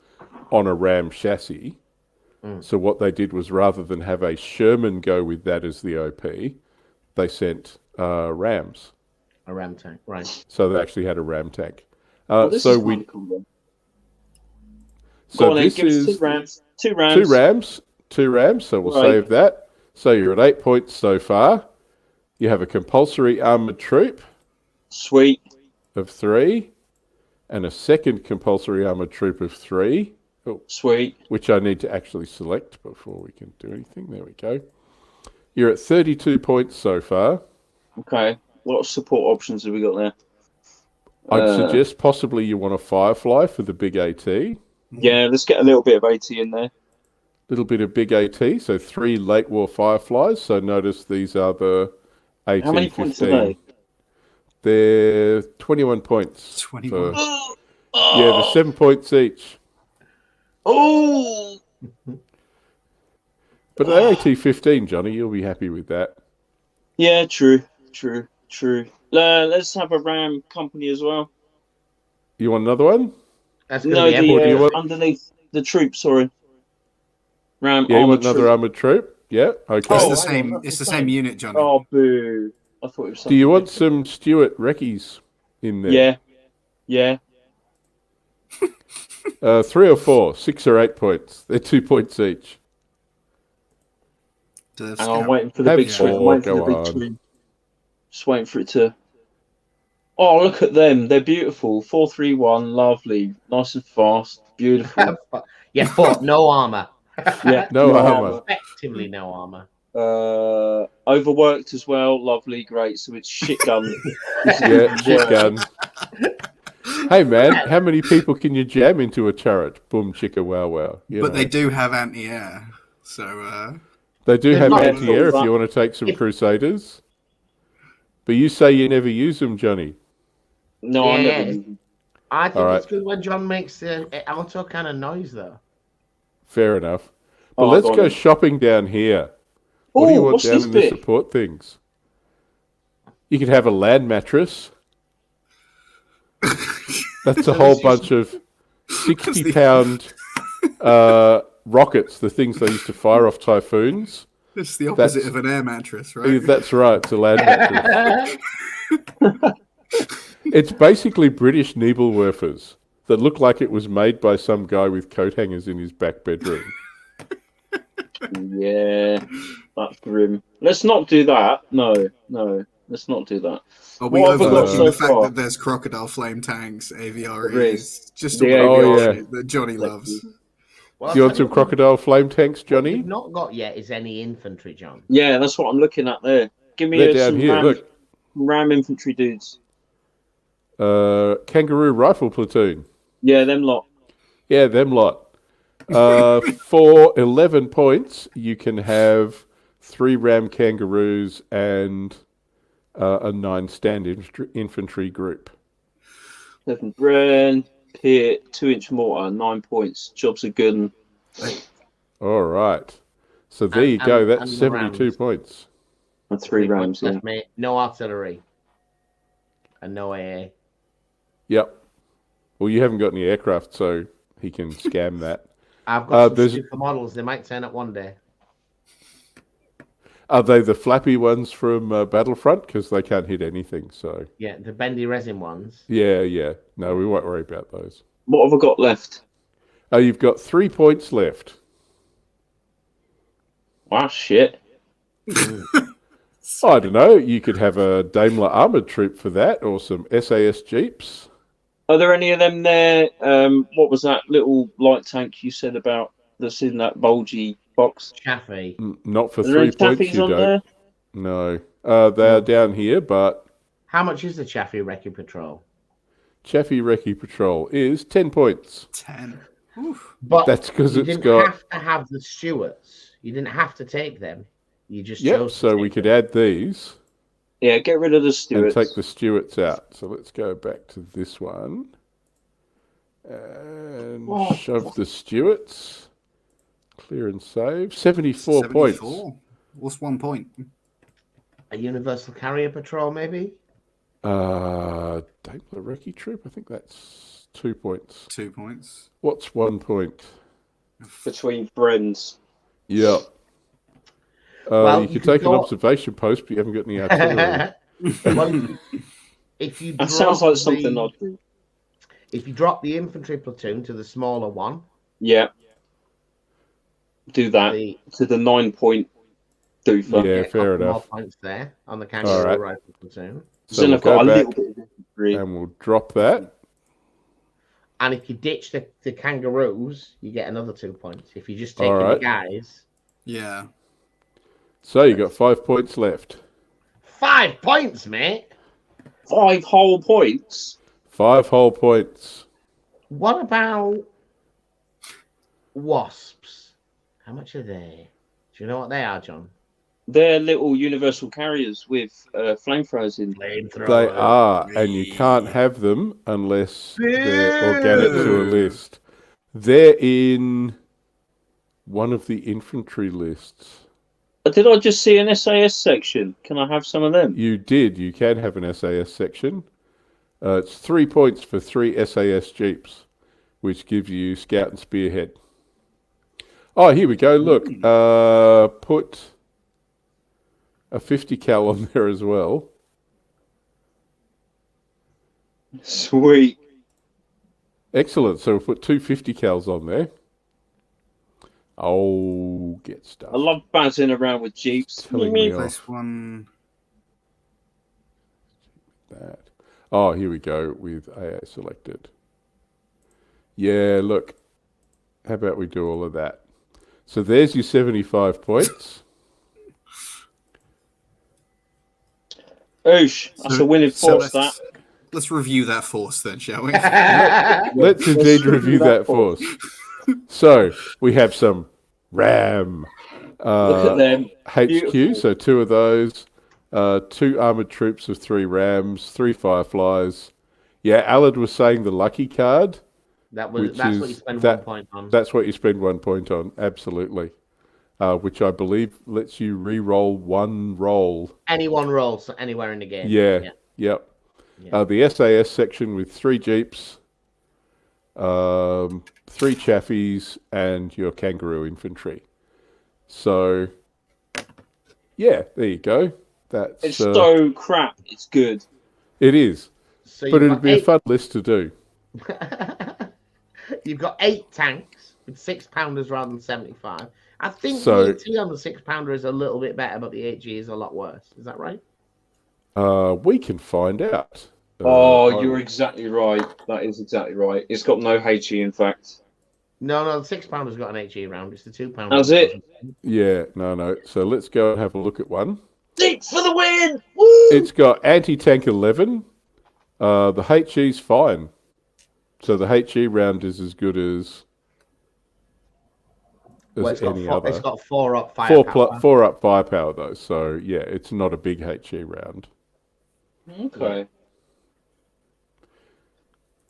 on a Ram chassis. So what they did was, rather than have a Sherman go with that as the OP, they sent Rams. A Ram tank, right. So they actually had a Ram tank. So this is two Rams. Two Rams. So we'll save that. So you're at 8 points so far. You have a compulsory armoured troop. Sweet. Of 3. And a second compulsory armoured troop of 3. Oh, sweet. Which I need to actually select before we can do anything. There we go. You're at 32 points so far. Okay. What support options have we got there? I'd suggest possibly you want a Firefly for the big AT. Yeah, let's get a little bit of AT in there. Little bit of big AT, so 3 late war Fireflies. So notice these are the 18, How many 15. points are they? They're 21 points. 21. Yeah, they're 7 points each. Oh! But the AT-15, Johnny, you'll be happy with that. Yeah, true. Let's have a Ram company as well. You want another one? That's underneath the troop, sorry. Ram you want another armoured troop? Yeah, okay. It's the same unit, Johnny. Oh, boo. I thought it was something. Do you want some Stuart Recce's in there? Yeah. 3 or 4, 6 or 8 points. They're 2 points each. And I'm waiting for the big screen. Just waiting for it to. Oh, look at them. They're beautiful. 4-3-1. Lovely. Nice and fast. Beautiful. Yeah, but no armour. Yeah, no armour. Effectively no armour. Overworked as well. Lovely. Great. So it's shit gun. Yeah, shit gun. Hey man, how many people can you jam into a turret? Boom, chicka, wow, wow. But they do have anti-air, so they do They've have got- anti-air if you want to take some Crusaders. But you say you never use them, Johnny. No, I never. Yeah. I think All it's right. good when John makes the auto kind of noise, though. Fair enough. But Oh, let's go on go then. shopping down here. What do you want what's down this in the bit? support things? You could have a land mattress. That's a whole bunch of 60-pound rockets, the things they used to fire off typhoons. it's the opposite That's- of an air mattress, right? That's right, it's a land mattress. It's basically British Nebelwerfers that look like it was made by some guy with coat hangers in his back bedroom. Yeah, that's grim. Let's not do that. No, let's not do that. Are we What have I got overlooking so the fact far? that there's crocodile flame tanks, AVREs? There is. Just The a AVRE. shit that Johnny loves. Well, Do you want I'll some tell crocodile flame tanks, what Johnny? you've not got yet is any infantry, John. Yeah, that's what I'm looking at there. Give me They're down some here, look. ram infantry dudes. Kangaroo rifle platoon. Yeah, them lot. Yeah, them lot. For 11 points, you can have 3 ram kangaroos and a 9 stand infantry group. 7 Bren, Pitt, 2-inch mortar, 9 points. Jobs are good. All right. So there you go. That's and the 72 rams. points. And 3 rams, yeah. Left, mate. No artillery. And no AA. Yep. Well, you haven't got any aircraft, so he can scam that. I've got some there's- super models. They might turn up one day. Are they the flappy ones from Battlefront? Because they can't hit anything. So Yeah, the bendy resin ones. yeah. No, we won't worry about those. What have I got left? Oh, you've got 3 points left. Wow, shit. I don't know. You could have a Daimler armored troop for that, or some SAS jeeps. Are there any of them there? What was that little light tank you said about that's in that bulgy box? Chaffee. Not for Are there any 3 points. Chaffies You on don't. there? No, they're down here, but How much is the Chaffee Recce Patrol? Chaffee Recce Patrol is 10 points. 10. Oof. But That's 'cause you it's didn't got- have to have the Stuarts. You didn't have to take them. You just Yep. chose. So to we take could them. add these Yeah, get rid of the and Stuarts. take the Stuarts out. So let's go back to this one and shove the Stuarts. Clear and save. 74 points. 74. What's 1 point? A Universal Carrier Patrol, maybe. Daimler Recce Troop. I think that's 2 points. 2 points. What's 1 point? Between friends. Yep. Well, you you could could take an go- observation post, but you haven't got any artillery. Well, if you That sounds like drop something the- I'd do. If you drop the infantry platoon to the smaller one, Yeah. Do that the to the 9-point doofer. Yeah, get a fair couple more enough. points there on the Kangaroo right. rifle platoon. So then we'll I've got a go little back bit of infantry. and we'll drop that. And if you ditch the Kangaroos, you get another 2 points. If you just take All the right. guys, Yeah. So you got 5 points left. 5 points, mate. 5 whole points. 5 whole points. What about wasps? How much are they? Do you know what they are, John? They're little universal carriers with flamethrowers in. Flamethrower. They are, and you can't have them unless they're organic to a list. They're in one of the infantry lists. Did I just see an SAS section? Can I have some of them? You did. You can have an SAS section. It's 3 points for 3 SAS jeeps, which gives you scout and spearhead. Oh, here we go. Look, put a 50 cal on there as well. Sweet. Excellent. So we'll put 2 50 cals on there. Oh, get stuff. I love bouncing around with jeeps. Telling me off. Place one. That. Oh, here we go with AA selected. Yeah, look. How about we do all of that? So there's your 75 points. Oosh, that's a winning force, that. let's review that force then, shall we? Let's indeed review that force. So we have some RAM. Look at them. HQ, Beautiful. so 2 of those. 2 armored troops of 3 Rams, 3 Fireflies. Yeah, Allard was saying the lucky card. That's what you spend 1 point on. That's what you spend 1 point on, absolutely. Which I believe lets you re-roll 1 roll. Any one roll, so anywhere in the game. Yeah. Yep. Yeah. The SAS section with 3 Jeeps, 3 Chaffies, and your Kangaroo infantry. So, yeah, there you go. That's It's so crap. It's good. It is. So But it'd be a fun list to do. You've got 8 tanks with 6-pounders rather than 75. I think So- the AT on the 6-pounder is a little bit better, but the HG is a lot worse. Is that right? We can find out. You're exactly right. That is exactly right. It's got no HE, in fact. No, the 6-pounder's got an HG round. It's the 2-pounder. That's it. Yeah, no. So let's go and have a look at one. 6 for the win! Woo! It's got anti-tank 11. The HE's fine. So the HE round is as good as any other. It's got 4 up firepower. 4 up firepower, though. So, yeah, it's not a big HE round. Okay.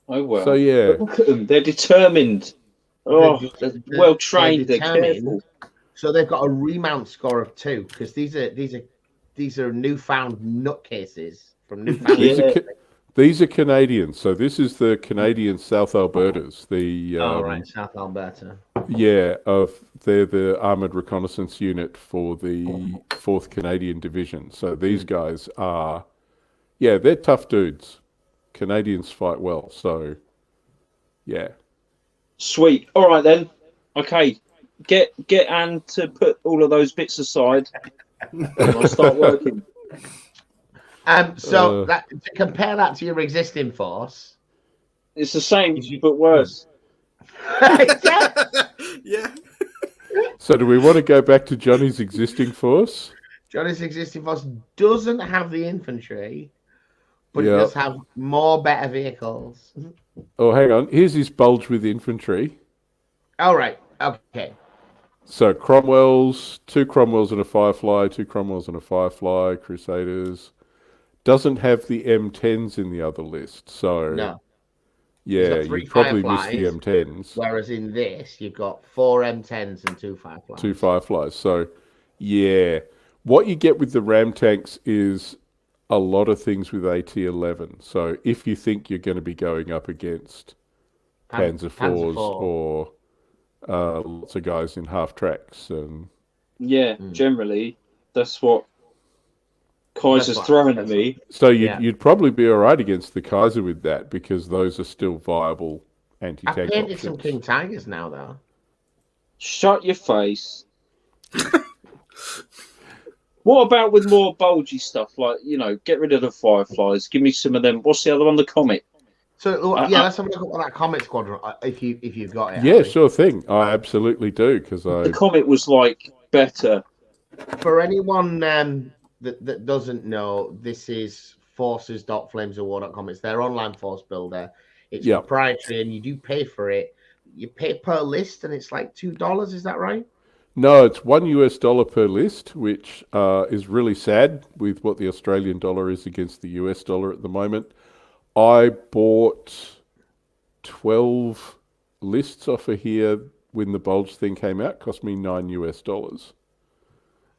Oh, well. So, yeah. Look at them. They're determined. Oh, they're well trained. They're determined. careful. So they've got a remount score of 2 because these are newfound nutcases from Newfoundland. These are Canadians. So this is the Canadian South Albertas. Right, South Alberta. Yeah, they're the armoured reconnaissance unit for the 4th Canadian Division. So these guys are, they're tough dudes. Canadians fight well. So, yeah. Sweet. All right, then. Okay. Get Anne to put all of those bits aside and I'll start working. So to compare that to your existing force, it's the same but worse. Yeah. So do we want to go back to Johnny's existing force? Johnny's existing force doesn't have the infantry, but it does have better vehicles. Oh, hang on. Here's his Bulge with infantry. All right. Okay. So Cromwells, 2 Cromwells and a Firefly, 2 Cromwells and a Firefly, Crusaders. Doesn't have the M10s in the other list. So, no. Yeah, you probably missed the M10s. Whereas in this, you've got 4 M10s and 2 Fireflies. 2 Fireflies. So, yeah. What you get with the Ram tanks is a lot of things with AT-11. So, if you think you're going to be going up against Panzer IVs or lots of guys in half tracks. And generally, that's what Kaiser's throwing at me. So you'd probably be all right against the Kaiser with that because those are still viable anti-tank I've painted options. some King Tigers now, though. Shut your face. What about with more bulgy stuff? Like, get rid of the Fireflies. Give me some of them. What's the other one? The Comet. So let's have a look at that Comet Squadron if you've got it. Yeah, sure thing. I absolutely do because the Comet was like better. For anyone that doesn't know, this is forces.flamesofwar.com. It's their online force builder. It's proprietary, and you do pay for it. You pay per list, and it's like $2. Is that right? No, it's $1 per list, which is really sad with what the Australian dollar is against the US dollar at the moment. I bought 12 lists off of here when the Bulge thing came out. Cost me $9.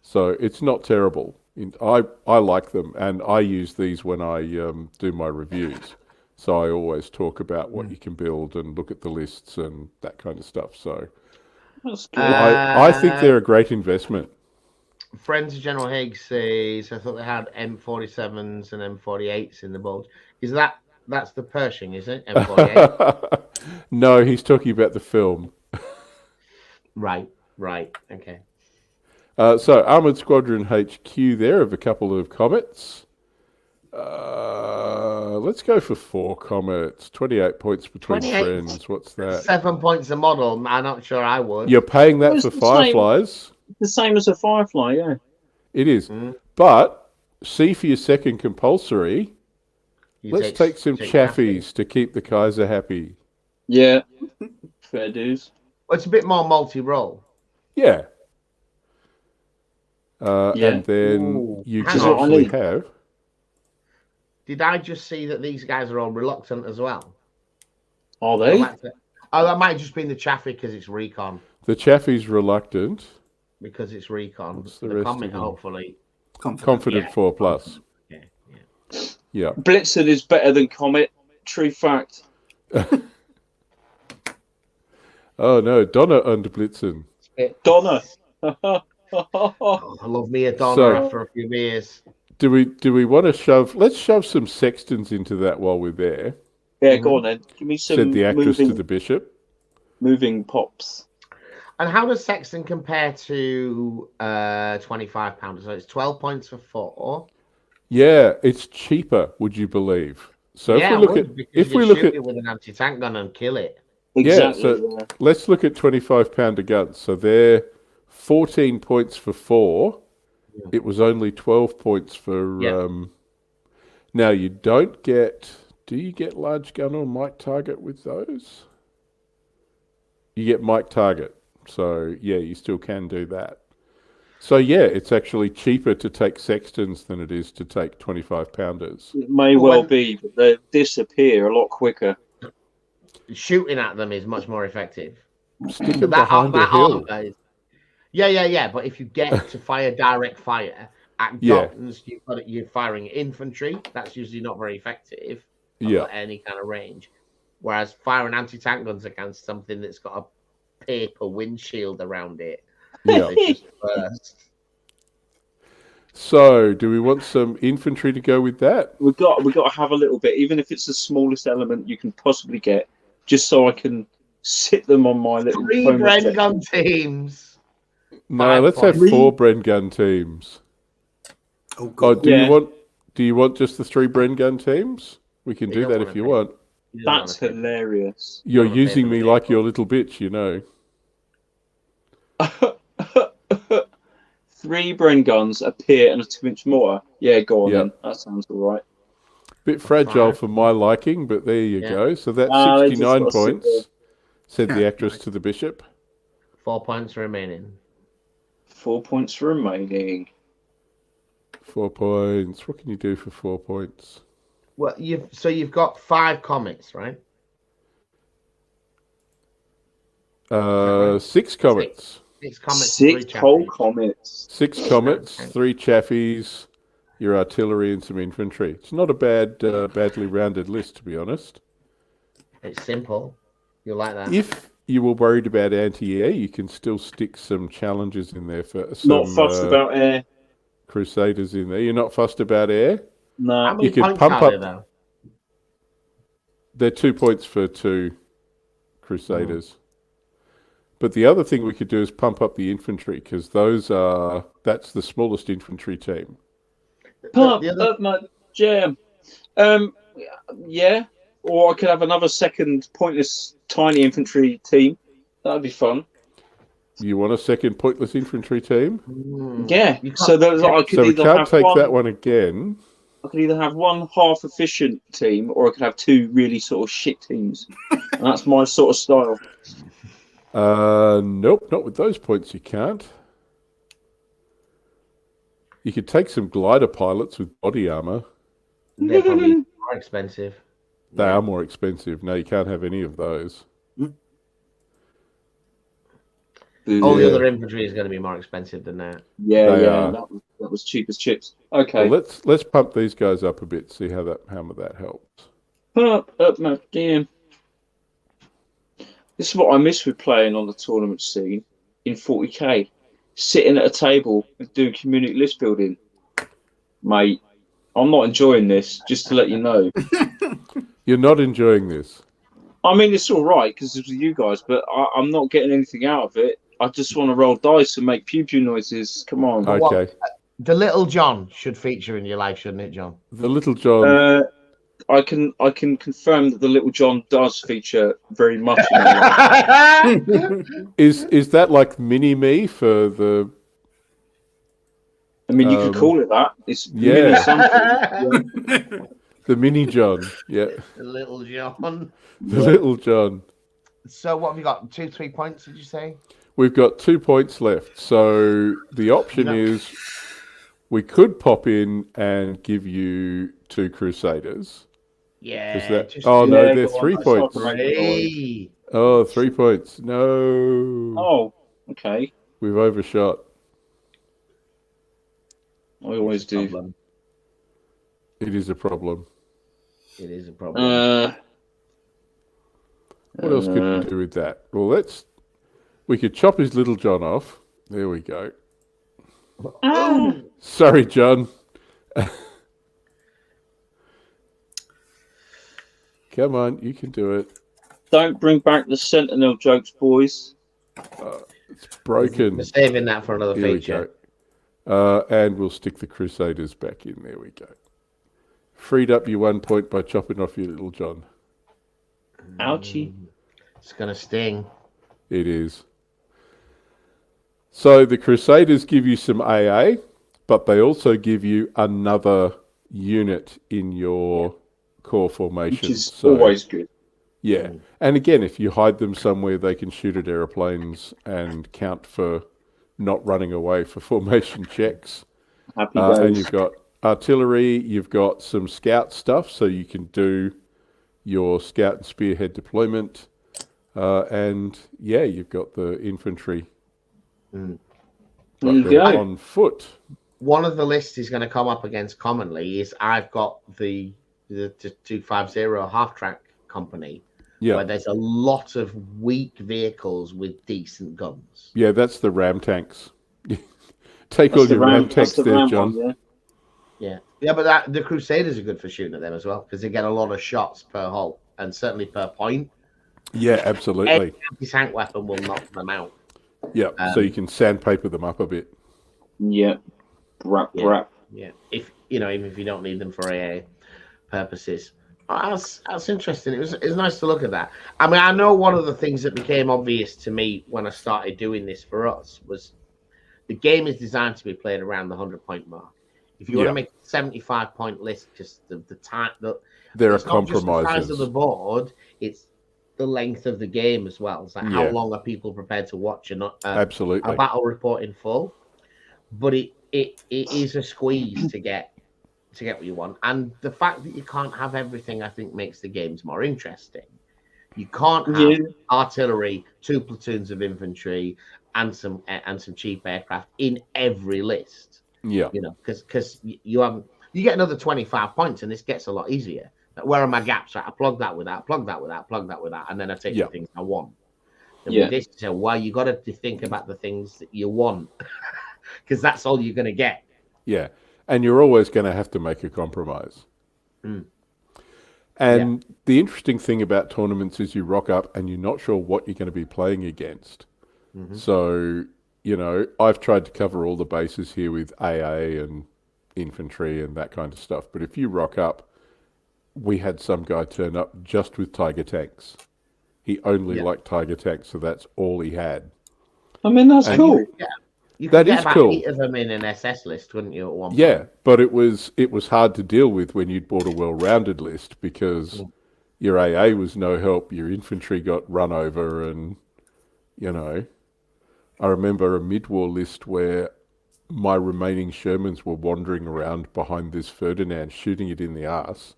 So it's not terrible. I like them, and I use these when I do my reviews. So I always talk about what you can build and look at the lists and that kind of stuff. So I think they're a great investment. Friends of General Higgs says, I thought they had M47s and M48s in the Bulge. That's the Pershing, is it? M48? No, he's talking about the film. Right, okay. So Armoured Squadron HQ there of a couple of Comets. Let's go for 4 Comets. 28 points between friends. What's that? 7 points a model. I'm not sure I would. You're paying that for Fireflies. The same as a Firefly, yeah. It is. But C for your second compulsory. Let's take some chaffies to keep the Kaiser happy. Yeah, fair dues. Well, it's a bit more multi-role. Yeah. Yeah. And then Ooh, you hang can on. actually have. Did I just see that these guys are all reluctant as well? Are they? That might have just been the Chaffee because it's recon. The chaffie's reluctant. Because it's recon. What's the The rest comment, of them? hopefully. Confident Yeah. 4+. Yeah. Yeah. Blitzen is better than Comet. True fact. Oh no, Donna und Blitzen. Donna. Oh, I love me a Donna So- after a few years. Do we want to shove? Let's shove some sextons into that while we're there. Yeah, go on then. Give me some Said the actress moving, to the bishop. moving pops. And how does Sexton compare to £25? So it's 12 points for 4. Yeah, it's cheaper. Would you believe? So yeah, if we look at it with an anti-tank gun and kill it. Exactly. Yeah, so let's look at 25-pounder guns. So they're 14 points for 4. Yeah. It was only 12 points for. Yeah. Now you don't get. Do you get large gun or Mike target with those? You get Mike target. So yeah, you still can do that. So yeah, it's actually cheaper to take sextons than it is to take 25-pounders. It may well be, but they disappear a lot quicker. Shooting at them is much more effective. Stick them behind a hill. Yeah. But if you get to fire direct fire at guns, you're firing infantry. That's usually not very effective. At any kind of range. Whereas firing anti-tank guns against something that's got a paper windshield around it. Yeah. It's just burst. So, do we want some infantry to go with that? We've got to have a little bit, even if it's the smallest element you can possibly get, just so I can sit them on my little 3 home Bren objective. gun teams. No, 5 let's have points. 4 Bren gun teams. Oh, God. Do you want just the 3 Bren gun teams? We can You do don't that wanna if you pick- want. You don't That's wanna pick- hilarious. You're wanna pay using for me the like vehicle. your little bitch, you know. 3 Bren guns, a pier, and a 2-inch mortar. Yeah, go on Yeah. then. That sounds all right. Bit fragile 5. for my liking, but there you Yeah. go. So that's They just 69 gotta sit points, there. said the Yeah, actress nice. to the bishop. 4 points remaining. 4 points remaining. 4 points. What can you do for 4 points? Well, you've got 5 comets, right? 6 comets. 6 comets. 6 3 whole chappies. comets. 6 comets, 3 chaffies, your artillery, and some infantry. It's not a badly rounded list, to be honest. It's simple. You like that? If you were worried about anti-air, you can still stick some challenges in there for some Not fussed about air. Crusaders in there. You're not fussed about air? No. How many you can points pump are there, up- though? They're 2 points for 2 Crusaders. But the other thing we could do is pump up the infantry, because that's the smallest infantry team. Pump The other- up my jam. Yeah. Or I could have another second pointless tiny infantry team. That'd be fun. You want a second pointless infantry team? Yeah. You can't- So I could So we either can't have take one, that one again. I could either have one half efficient team, or I could have 2 really sort of shit teams. And that's my sort of style. Nope, not with those points you can't. You could take some glider pilots with body armor. They're probably more expensive. They are more expensive. No, you can't have any of those. All the Yeah. other infantry is going to be more expensive than that. Yeah, They yeah. are. That was cheap as chips. Okay. Well, let's pump these guys up a bit. See how that helps. Pump up my damn. This is what I miss with playing on the tournament scene in 40k. Sitting at a table and doing community list building. Mate, I'm not enjoying this, just to let you know. You're not enjoying this. I mean, it's all right because it's with you guys, but I'm not getting anything out of it. I just want to roll dice and make pew pew noises. Come on. Okay. The Little John should feature in your life, shouldn't it, John? The Little John. I can confirm that the Little John does feature very much in my life. Is that like mini me for the? I mean, you could call it that. It's Yeah. mini something. The mini John. Yeah. The little John. The little John. So what have you got? 3 points, did you say? We've got 2 points left. So the option is we could pop in and give you 2 Crusaders. Yeah. No, they're 3 points. 3. Oh, 3 points. No. Oh, okay. We've overshot. I always do. Problem. It is a problem. It is a problem. What else could we do with that? Well, we could chop his little John off. There we go. Sorry, John. Come on, you can do it. Don't bring back the Sentinel jokes, boys. It's broken. We're saving that for another Here feature. we go. And we'll stick the Crusaders back in. There we go. Freed up your 1 point by chopping off your little John. Ouchie. It's going to sting. It is. So the Crusaders give you some AA, but they also give you another unit in your core formation. Which is always good. Yeah. And again, if you hide them somewhere, they can shoot at aeroplanes and count for not running away for formation checks. Happy days. And you've got artillery, you've got some scout stuff, so you can do your scout and spearhead deployment. And yeah, you've got the infantry on foot. One of the lists is going to come up against commonly is I've got the 250 half-track company, where there's a lot of weak vehicles with decent guns. Yeah, that's the ram tanks. Take all your ram tanks there, John. Yeah, but the Crusaders are good for shooting at them as well because they get a lot of shots per hull and certainly per point. Yeah, absolutely. Any anti-tank weapon will knock them out. Yeah, so you can sandpaper them up a bit. Yeah, brap. Yeah, even if you don't need them for AA purposes. Oh, that's interesting. It was nice to look at that. I mean, I know one of the things that became obvious to me when I started doing this for us was the game is designed to be played around the 100-point mark. If you want to make a 75-point list, just the time, there are it's not just compromises. the size of the board; it's the length of the game as well. It's like how long are people prepared to watch absolutely a battle report in full? But it is a squeeze to get what you want, and the fact that you can't have everything, I think, makes the games more interesting. You can't have artillery, 2 platoons of infantry, and some cheap aircraft in every list. Yeah, because you get another 25 points, and this gets a lot easier. Where are my gaps? Right, I plug that with that, plug that with that, plug that with that, and then I take the things I want. And with this, you got to think about the things that you want, because that's all you're going to get. Yeah. And you're always going to have to make a compromise. And the interesting thing about tournaments is you rock up and you're not sure what you're going to be playing against. So, I've tried to cover all the bases here with AA and infantry and that kind of stuff. But if you rock up, we had some guy turn up just with Tiger tanks. He only liked Tiger tanks, so that's all he had. I mean, that's cool. You could get about 8 of them in an SS list, couldn't you, at one point? Yeah, but it was hard to deal with when you'd bought a well-rounded list because your AA was no help, your infantry got run over, and, I remember a mid-war list where my remaining Shermans were wandering around behind this Ferdinand, shooting it in the arse,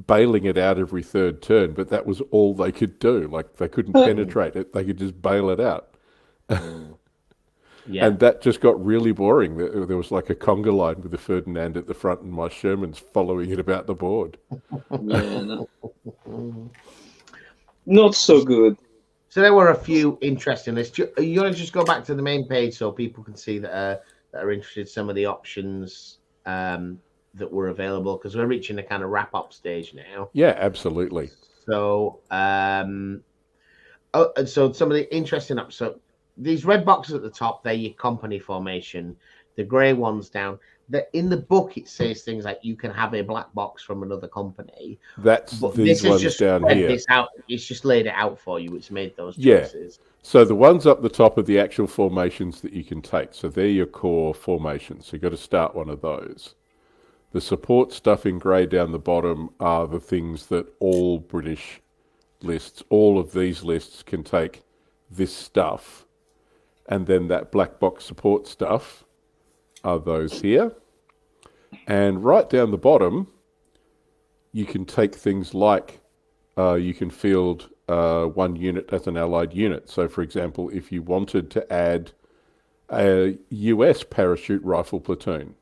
bailing it out every third turn, but that was all they could do. Like, they couldn't penetrate it, they could just bail it out. And that just got really boring. There was like a conga line with the Ferdinand at the front and my Shermans following it about the board. Not so good. So there were a few interesting lists. You want to just go back to the main page so people can see that are interested in some of the options that were available, because we're reaching the kind of wrap-up stage now. Yeah, absolutely. So, so some of the interesting options. So these red boxes at the top, they're your company formation. The grey ones down. In the book, it says things like you can have a black box from another company. That's these ones just down here. This out. It's just laid it out for you. It's made those choices. Yeah. So the ones up the top are the actual formations that you can take. So they're your core formations. So you've got to start one of those. The support stuff in grey down the bottom are the things that all British lists, all of these lists can take this stuff. And then that black box support stuff are those here. And right down the bottom, you can take things like you can field one unit as an allied unit. So, for example, if you wanted to add a US parachute rifle platoon,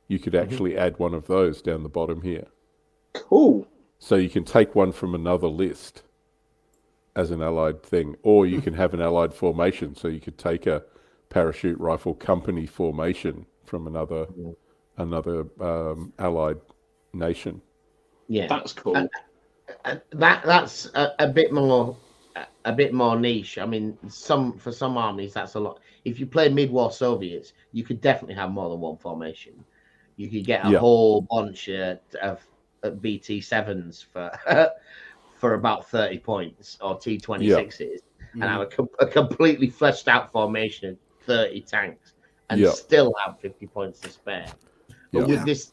you could actually add one of those down the bottom here. Cool. So you can take one from another list as an allied thing, or you can have an allied formation. So you could take a parachute rifle company formation from another allied nation. Yeah, that's cool. That's a bit more niche. I mean, for some armies that's a lot. If you play mid-war Soviets, you could definitely have more than one formation. You could get a whole bunch of BT7s for about 30 points, or T26s, and have a completely fleshed out formation of 30 tanks, and still have 50 points to spare. But with this,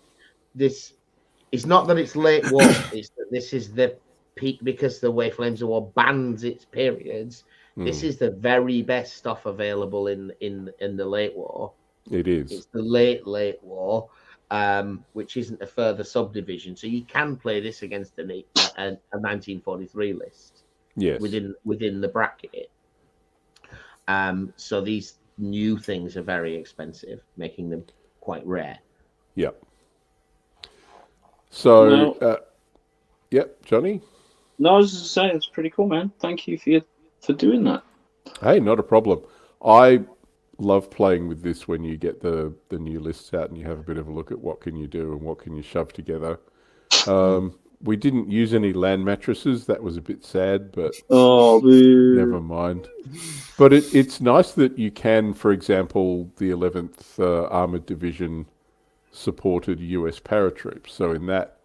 it's not that it's late war; it's that this is the peak, because the way Flames of War bans its periods. This is the very best stuff available in the late war. It is. It's the late war. Which isn't a further subdivision, so you can play this against a 1943 list. Yes. Within the bracket. So these new things are very expensive, making them quite rare. Yep. So, Johnny. No, I was just saying it's pretty cool, man. Thank you for doing that. Hey, not a problem. I love playing with this when you get the new lists out and you have a bit of a look at what can you do and what can you shove together. We didn't use any land mattresses. That was a bit sad, but never mind. But it's nice that you can, for example, the 11th Armoured Division supported US paratroops. So in that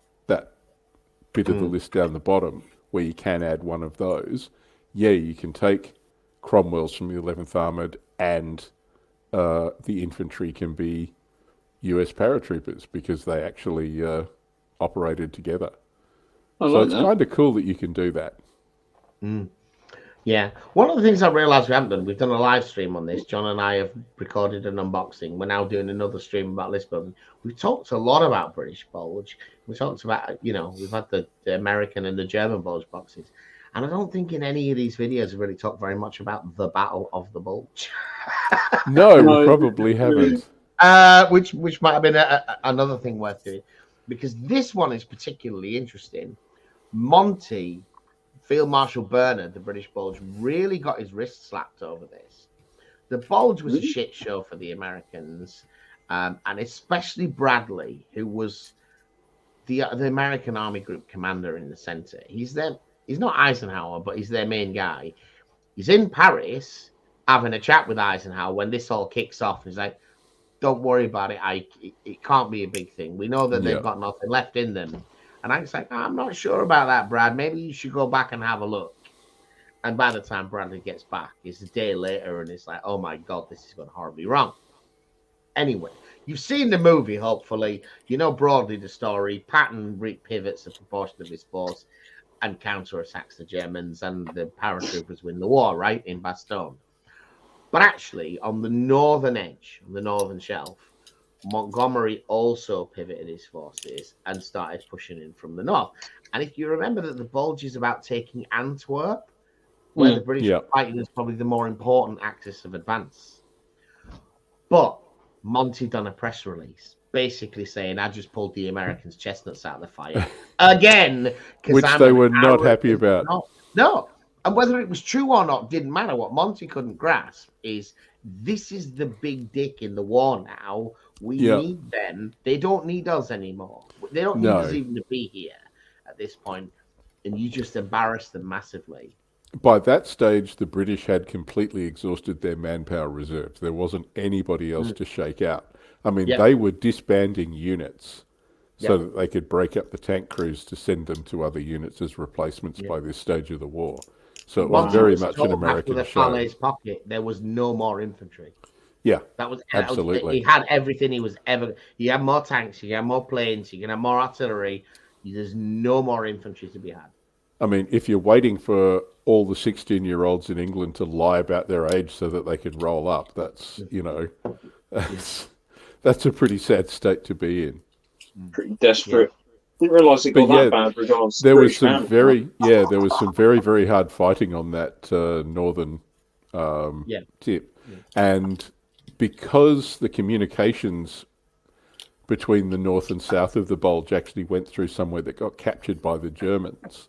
bit of the list down the bottom where you can add one of those, you can take Cromwell's from the 11th Armoured, and the infantry can be US paratroopers because they actually operated together. So it's kind of cool that you can do that. Yeah. One of the things I realised we haven't done, we've done a live stream on this. John and I have recorded an unboxing. We're now doing another stream about list building. We've talked a lot about British Bulge. We talked about, we've had the American and the German Bulge boxes. And I don't think in any of these videos we've really talked very much about the Battle of the Bulge. No, we probably haven't. Which might have been another thing worth doing, because this one is particularly interesting. Monty, Field Marshal Bernard, the British Bulge, really got his wrist slapped over this. The Bulge was a shit show for the Americans, and especially Bradley, who was the American Army Group commander in the center. He's not Eisenhower, but he's their main guy. He's in Paris having a chat with Eisenhower when this all kicks off. He's like, don't worry about it. It can't be a big thing. We know that they've got nothing left in them. And I was like, I'm not sure about that, Brad. Maybe you should go back and have a look. And by the time Bradley gets back, it's a day later, and it's like, oh my God, this has gone horribly wrong. Anyway, you've seen the movie, hopefully. You know broadly the story. Patton pivots a proportion of his force and counterattacks the Germans, and the paratroopers win the war, right, in Bastogne. But actually, on the northern edge, on the northern shelf, Montgomery also pivoted his forces and started pushing in from the north. And if you remember that the Bulge is about taking Antwerp, where the British are fighting is probably the more important axis of advance. But Monty done a press release basically saying, I just pulled the Americans' chestnuts out of the fire again. Which they were not happy about. No. And whether it was true or not didn't matter. What Monty couldn't grasp is this is the big dick in the war now. We need them. They don't need us anymore. They don't need us even to be here at this point. And you just embarrassed them massively. By that stage, the British had completely exhausted their manpower reserves. There wasn't anybody else to shake out. I mean, they were disbanding units so that they could break up the tank crews to send them to other units as replacements by this stage of the war. So it was very much an American show. After the Falaise pocket, there was no more infantry. Yeah, That was absolutely. He had everything he was ever. He had more tanks. He had more planes. He can have more artillery. There's no more infantry to be had. I mean, if you're waiting for all the 16-year-olds in England to lie about their age so that they can roll up, that's, that's a pretty sad state to be in. Pretty desperate. Didn't realise it got that bad regards. There was some very very hard fighting on that northern tip, and because the communications between the north and south of the Bulge actually went through somewhere that got captured by the Germans,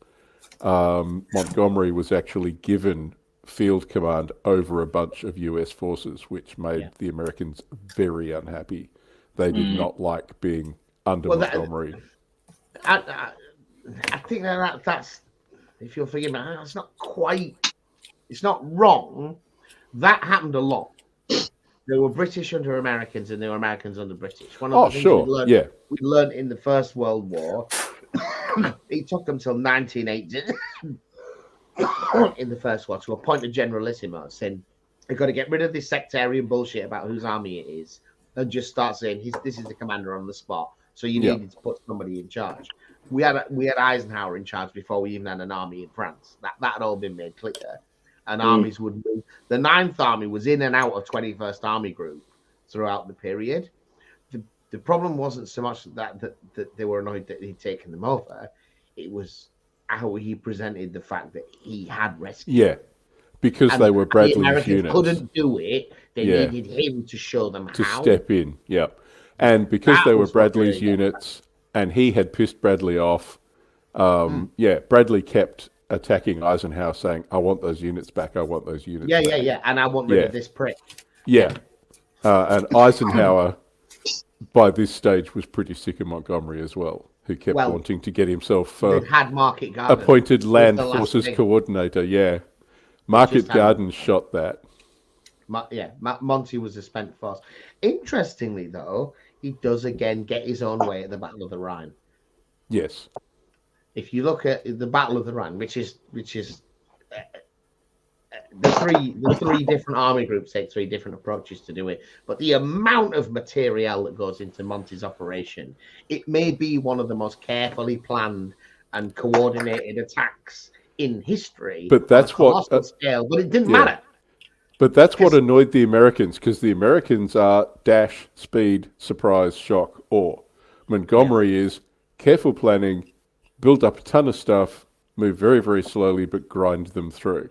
Montgomery was actually given field command over a bunch of US forces, which made the Americans very unhappy. They did not like being under Montgomery. I think that's, if you'll forgive me, that's not quite, it's not wrong. That happened a lot. There were British under Americans and there were Americans under British. One of the things we learned in the First World War, it took them till 1980 in the First War to appoint a generalissimo, saying they've got to get rid of this sectarian bullshit about whose army it is and just start saying this is the commander on the spot. So you needed to put somebody in charge. We had Eisenhower in charge before we even had an army in France. That had all been made clear. And armies would move. The 9th Army was in and out of 21st Army Group throughout the period. The problem wasn't so much that they were annoyed that he'd taken them over. It was how he presented the fact that he had rescued. Yeah, because they were Bradley's units. The Americans couldn't do it. They needed him to show them to how. step in, And because they were Bradley's units and he had pissed Bradley off, Bradley kept attacking Eisenhower saying, I want those units back, I want those units back. Yeah, and I want rid of this prick. And Eisenhower, by this stage, was pretty sick of Montgomery as well, who kept wanting to get himself had Market Garden appointed Land Forces Coordinator, Market Garden shot that. Monty was a spent force. Interestingly, though, he does again get his own way at the Battle of the Rhine. Yes. If you look at the Battle of the Rhine, which is the three different army groups take three different approaches to do it, but the amount of material that goes into Monty's operation, it may be one of the most carefully planned and coordinated attacks in history. But that's what scale, but it didn't matter. But that's what annoyed the Americans, because the Americans are dash, speed, surprise, shock, awe. Montgomery is careful planning, build up a ton of stuff, move very, very slowly, but grind them through.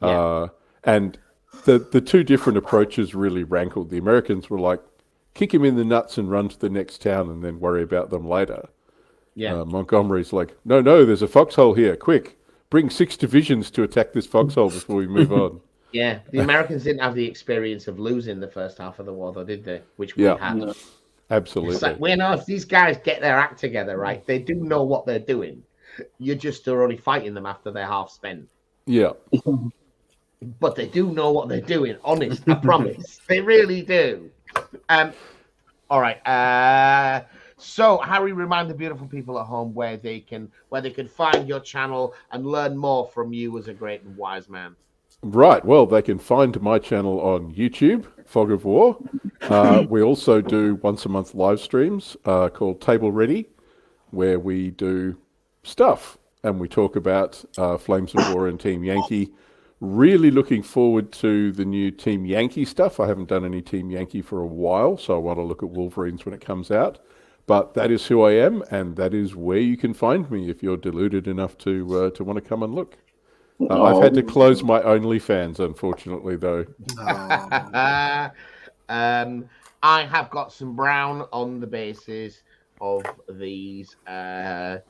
And the two different approaches really rankled. The Americans were like, kick him in the nuts and run to the next town and then worry about them later. Montgomery's like, no, there's a foxhole here, quick. Bring 6 divisions to attack this foxhole before we move on. The Americans didn't have the experience of losing the first half of the war, though, did they? Which we had. No. Absolutely. It's like, we know if these guys get their act together, right, they do know what they're doing. You just are only fighting them after they're half spent. Yeah. But they do know what they're doing, honest, I promise. They really do. All right. So, Harry, remind the beautiful people at home where they can find your channel and learn more from you as a great and wise man. Right. Well, they can find my channel on YouTube, Fog of War. We also do once a month live streams called Table Ready, where we do stuff and we talk about Flames of War and Team Yankee. Really looking forward to the new Team Yankee stuff. I haven't done any Team Yankee for a while, so I want to look at Wolverines when it comes out. But that is who I am, and that is where you can find me if you're deluded enough to want to come and look. I've had to close my OnlyFans, unfortunately, though. I have got some brown on the basis of these. So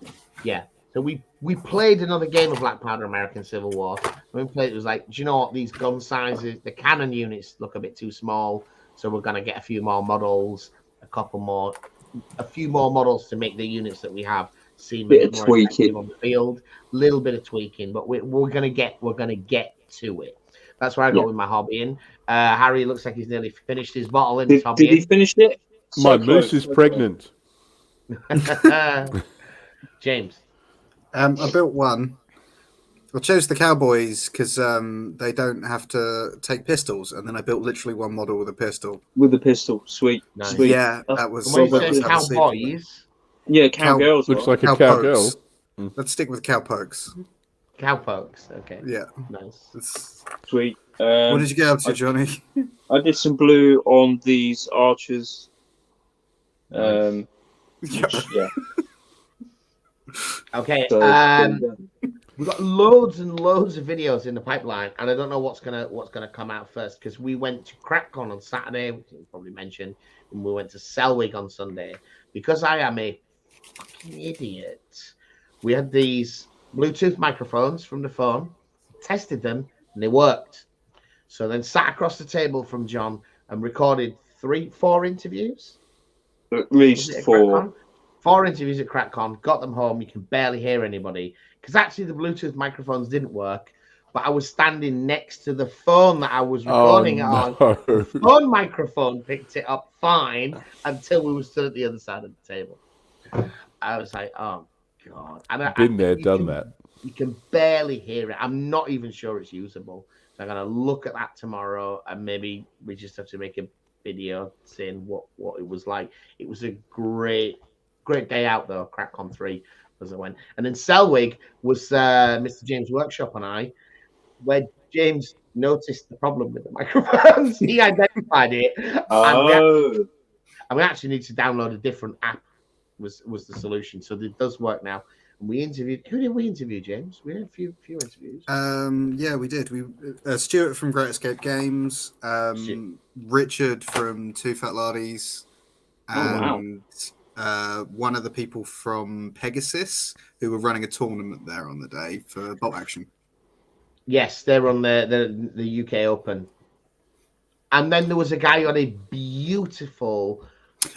we played another game of Black Powder American Civil War. When we played, it was like, do you know what? These gun sizes, the cannon units look a bit too small. So we're going to get a few more models, a few more models to make the units that we have seem a bit more effective on the field. Little bit of tweaking, but we're gonna get to it. That's where I got with my hobbying. Harry looks like he's nearly finished his bottle in his hobbying. Did he finish it? My moose is pregnant. James. I built one. I chose the Cowboys because they don't have to take pistols, and then I built literally one model with a pistol. With the pistol, sweet, Nice. sweet. Yeah, that was. And when you that was say how the scene went. cowboys, Yeah, cowgirls. Looks right? like a cowgirl. Let's stick with cowpokes. cowpokes. Okay. Yeah. Nice. Sweet. What did you get up to, Johnny? I did some blue on these archers. Yep. Yeah. Okay. So, We've got loads and loads of videos in the pipeline, and I don't know what's gonna come out first because we went to CrackCon on Saturday, which you probably mentioned, and we went to Selwig on Sunday. Because I am a fucking idiot, we had these Bluetooth microphones from the phone, tested them, and they worked. So then sat across the table from John and recorded 4 interviews. at least at 4. CrackCon? 4 interviews at CrackCon, got them home. You can barely hear anybody because actually the Bluetooth microphones didn't work. But I was standing next to the phone that I was recording it on. The phone microphone picked it up fine until we were stood at the other side of the table. I was like, oh god! And Been there, done that. You can barely hear it. I'm not even sure it's usable. So I'm gonna look at that tomorrow, and maybe we just have to make a video saying what it was like. It was a great day out though. CrackCon 3 as I went, and then Selwig was Mr. James Workshop and I, where James noticed the problem with the microphones. He identified it, and we actually need to download a different app. Was the solution? So it does work now. And we interviewed. Who did we interview, James? We had a few interviews. Yeah, we did. We Stuart from Great Escape Games, Richard from Two Fat Lardies, and one of the people from Pegasus who were running a tournament there on the day for Bolt Action. Yes, they're on the UK Open. And then there was a guy on a beautiful.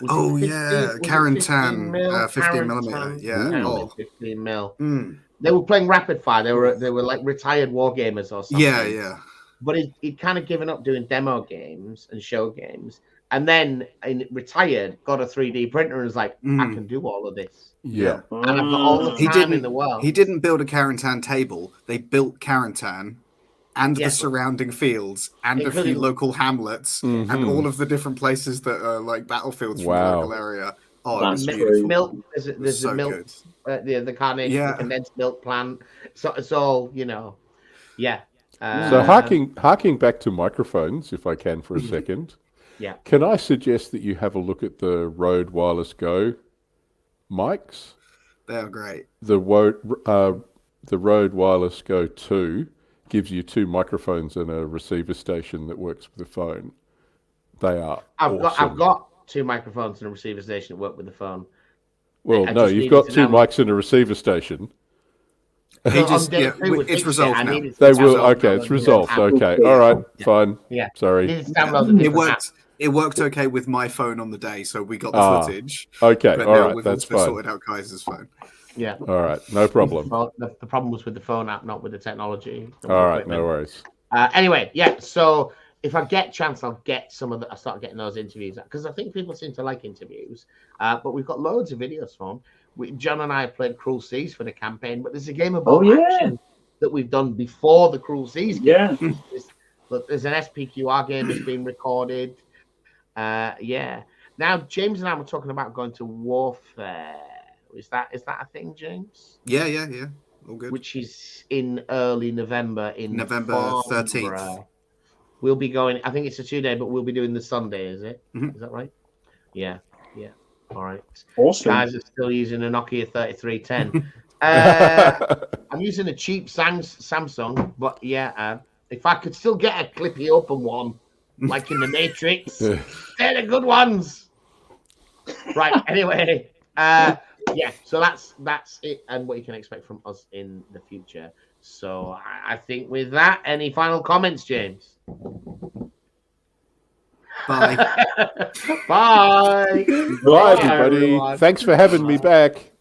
Karen Tan, 15mm. Yeah, 15 mil. They were playing rapid fire. They were like retired war gamers or something. Yeah. But he'd kind of given up doing demo games and show games, and then retired, got a 3D printer, and was like, I can do all of this. Yeah, and I've got all the time in the world. He didn't build a Karen Tan table. They built Karen Tan and the surrounding fields and a few local hamlets and all of the different places that are like battlefields from the local area. Oh, that's beautiful. Milk. There's a milk. The carnation, the condensed milk plant. So it's all, Yeah. So harking back to microphones, if I can for a second. Yeah. Can I suggest that you have a look at the Rode Wireless Go mics? They are great. The Rode Wireless Go 2 gives you 2 microphones and a receiver station that works with the phone. They are awesome. I've got 2 microphones and a receiver station that work with the phone. Well, no, you've got 2 mics and a receiver station. It's resolved now. They will. Okay, it's resolved. Okay, all right, fine. Yeah, sorry. It worked okay with my phone on the day, so we got the footage. Okay, but all right, we've that's also fine. sorted out Kaiser's phone. Yeah. All right, no problem. The problem was with the phone app, not with the technology. All right, no worries. Anyway, yeah. So if I get a chance, I'll start getting those interviews because I think people seem to like interviews. But we've got loads of videos from. John and I played Cruel Seas for the campaign, but there's a game of action that we've done before the Cruel Seas game. Yeah. There's an SPQR game that's been recorded. Yeah. Now, James and I were talking about going to Warfare. Is that a thing, James? Yeah. All good. Which is in early November in November Farnborough. 13th. We'll be going. I think it's a 2-day, but we'll be doing the Sunday. Is it? Is that right? Yeah. All right. Awesome. Guys are still using a Nokia 3310. I'm using a cheap Samsung, but if I could still get a clippy open one, like in the Matrix, they're the good ones. Right. Anyway, so that's it, and what you can expect from us in the future. So I think with that, any final comments, James? Bye. Bye. Bye, everybody. Thanks for having me back.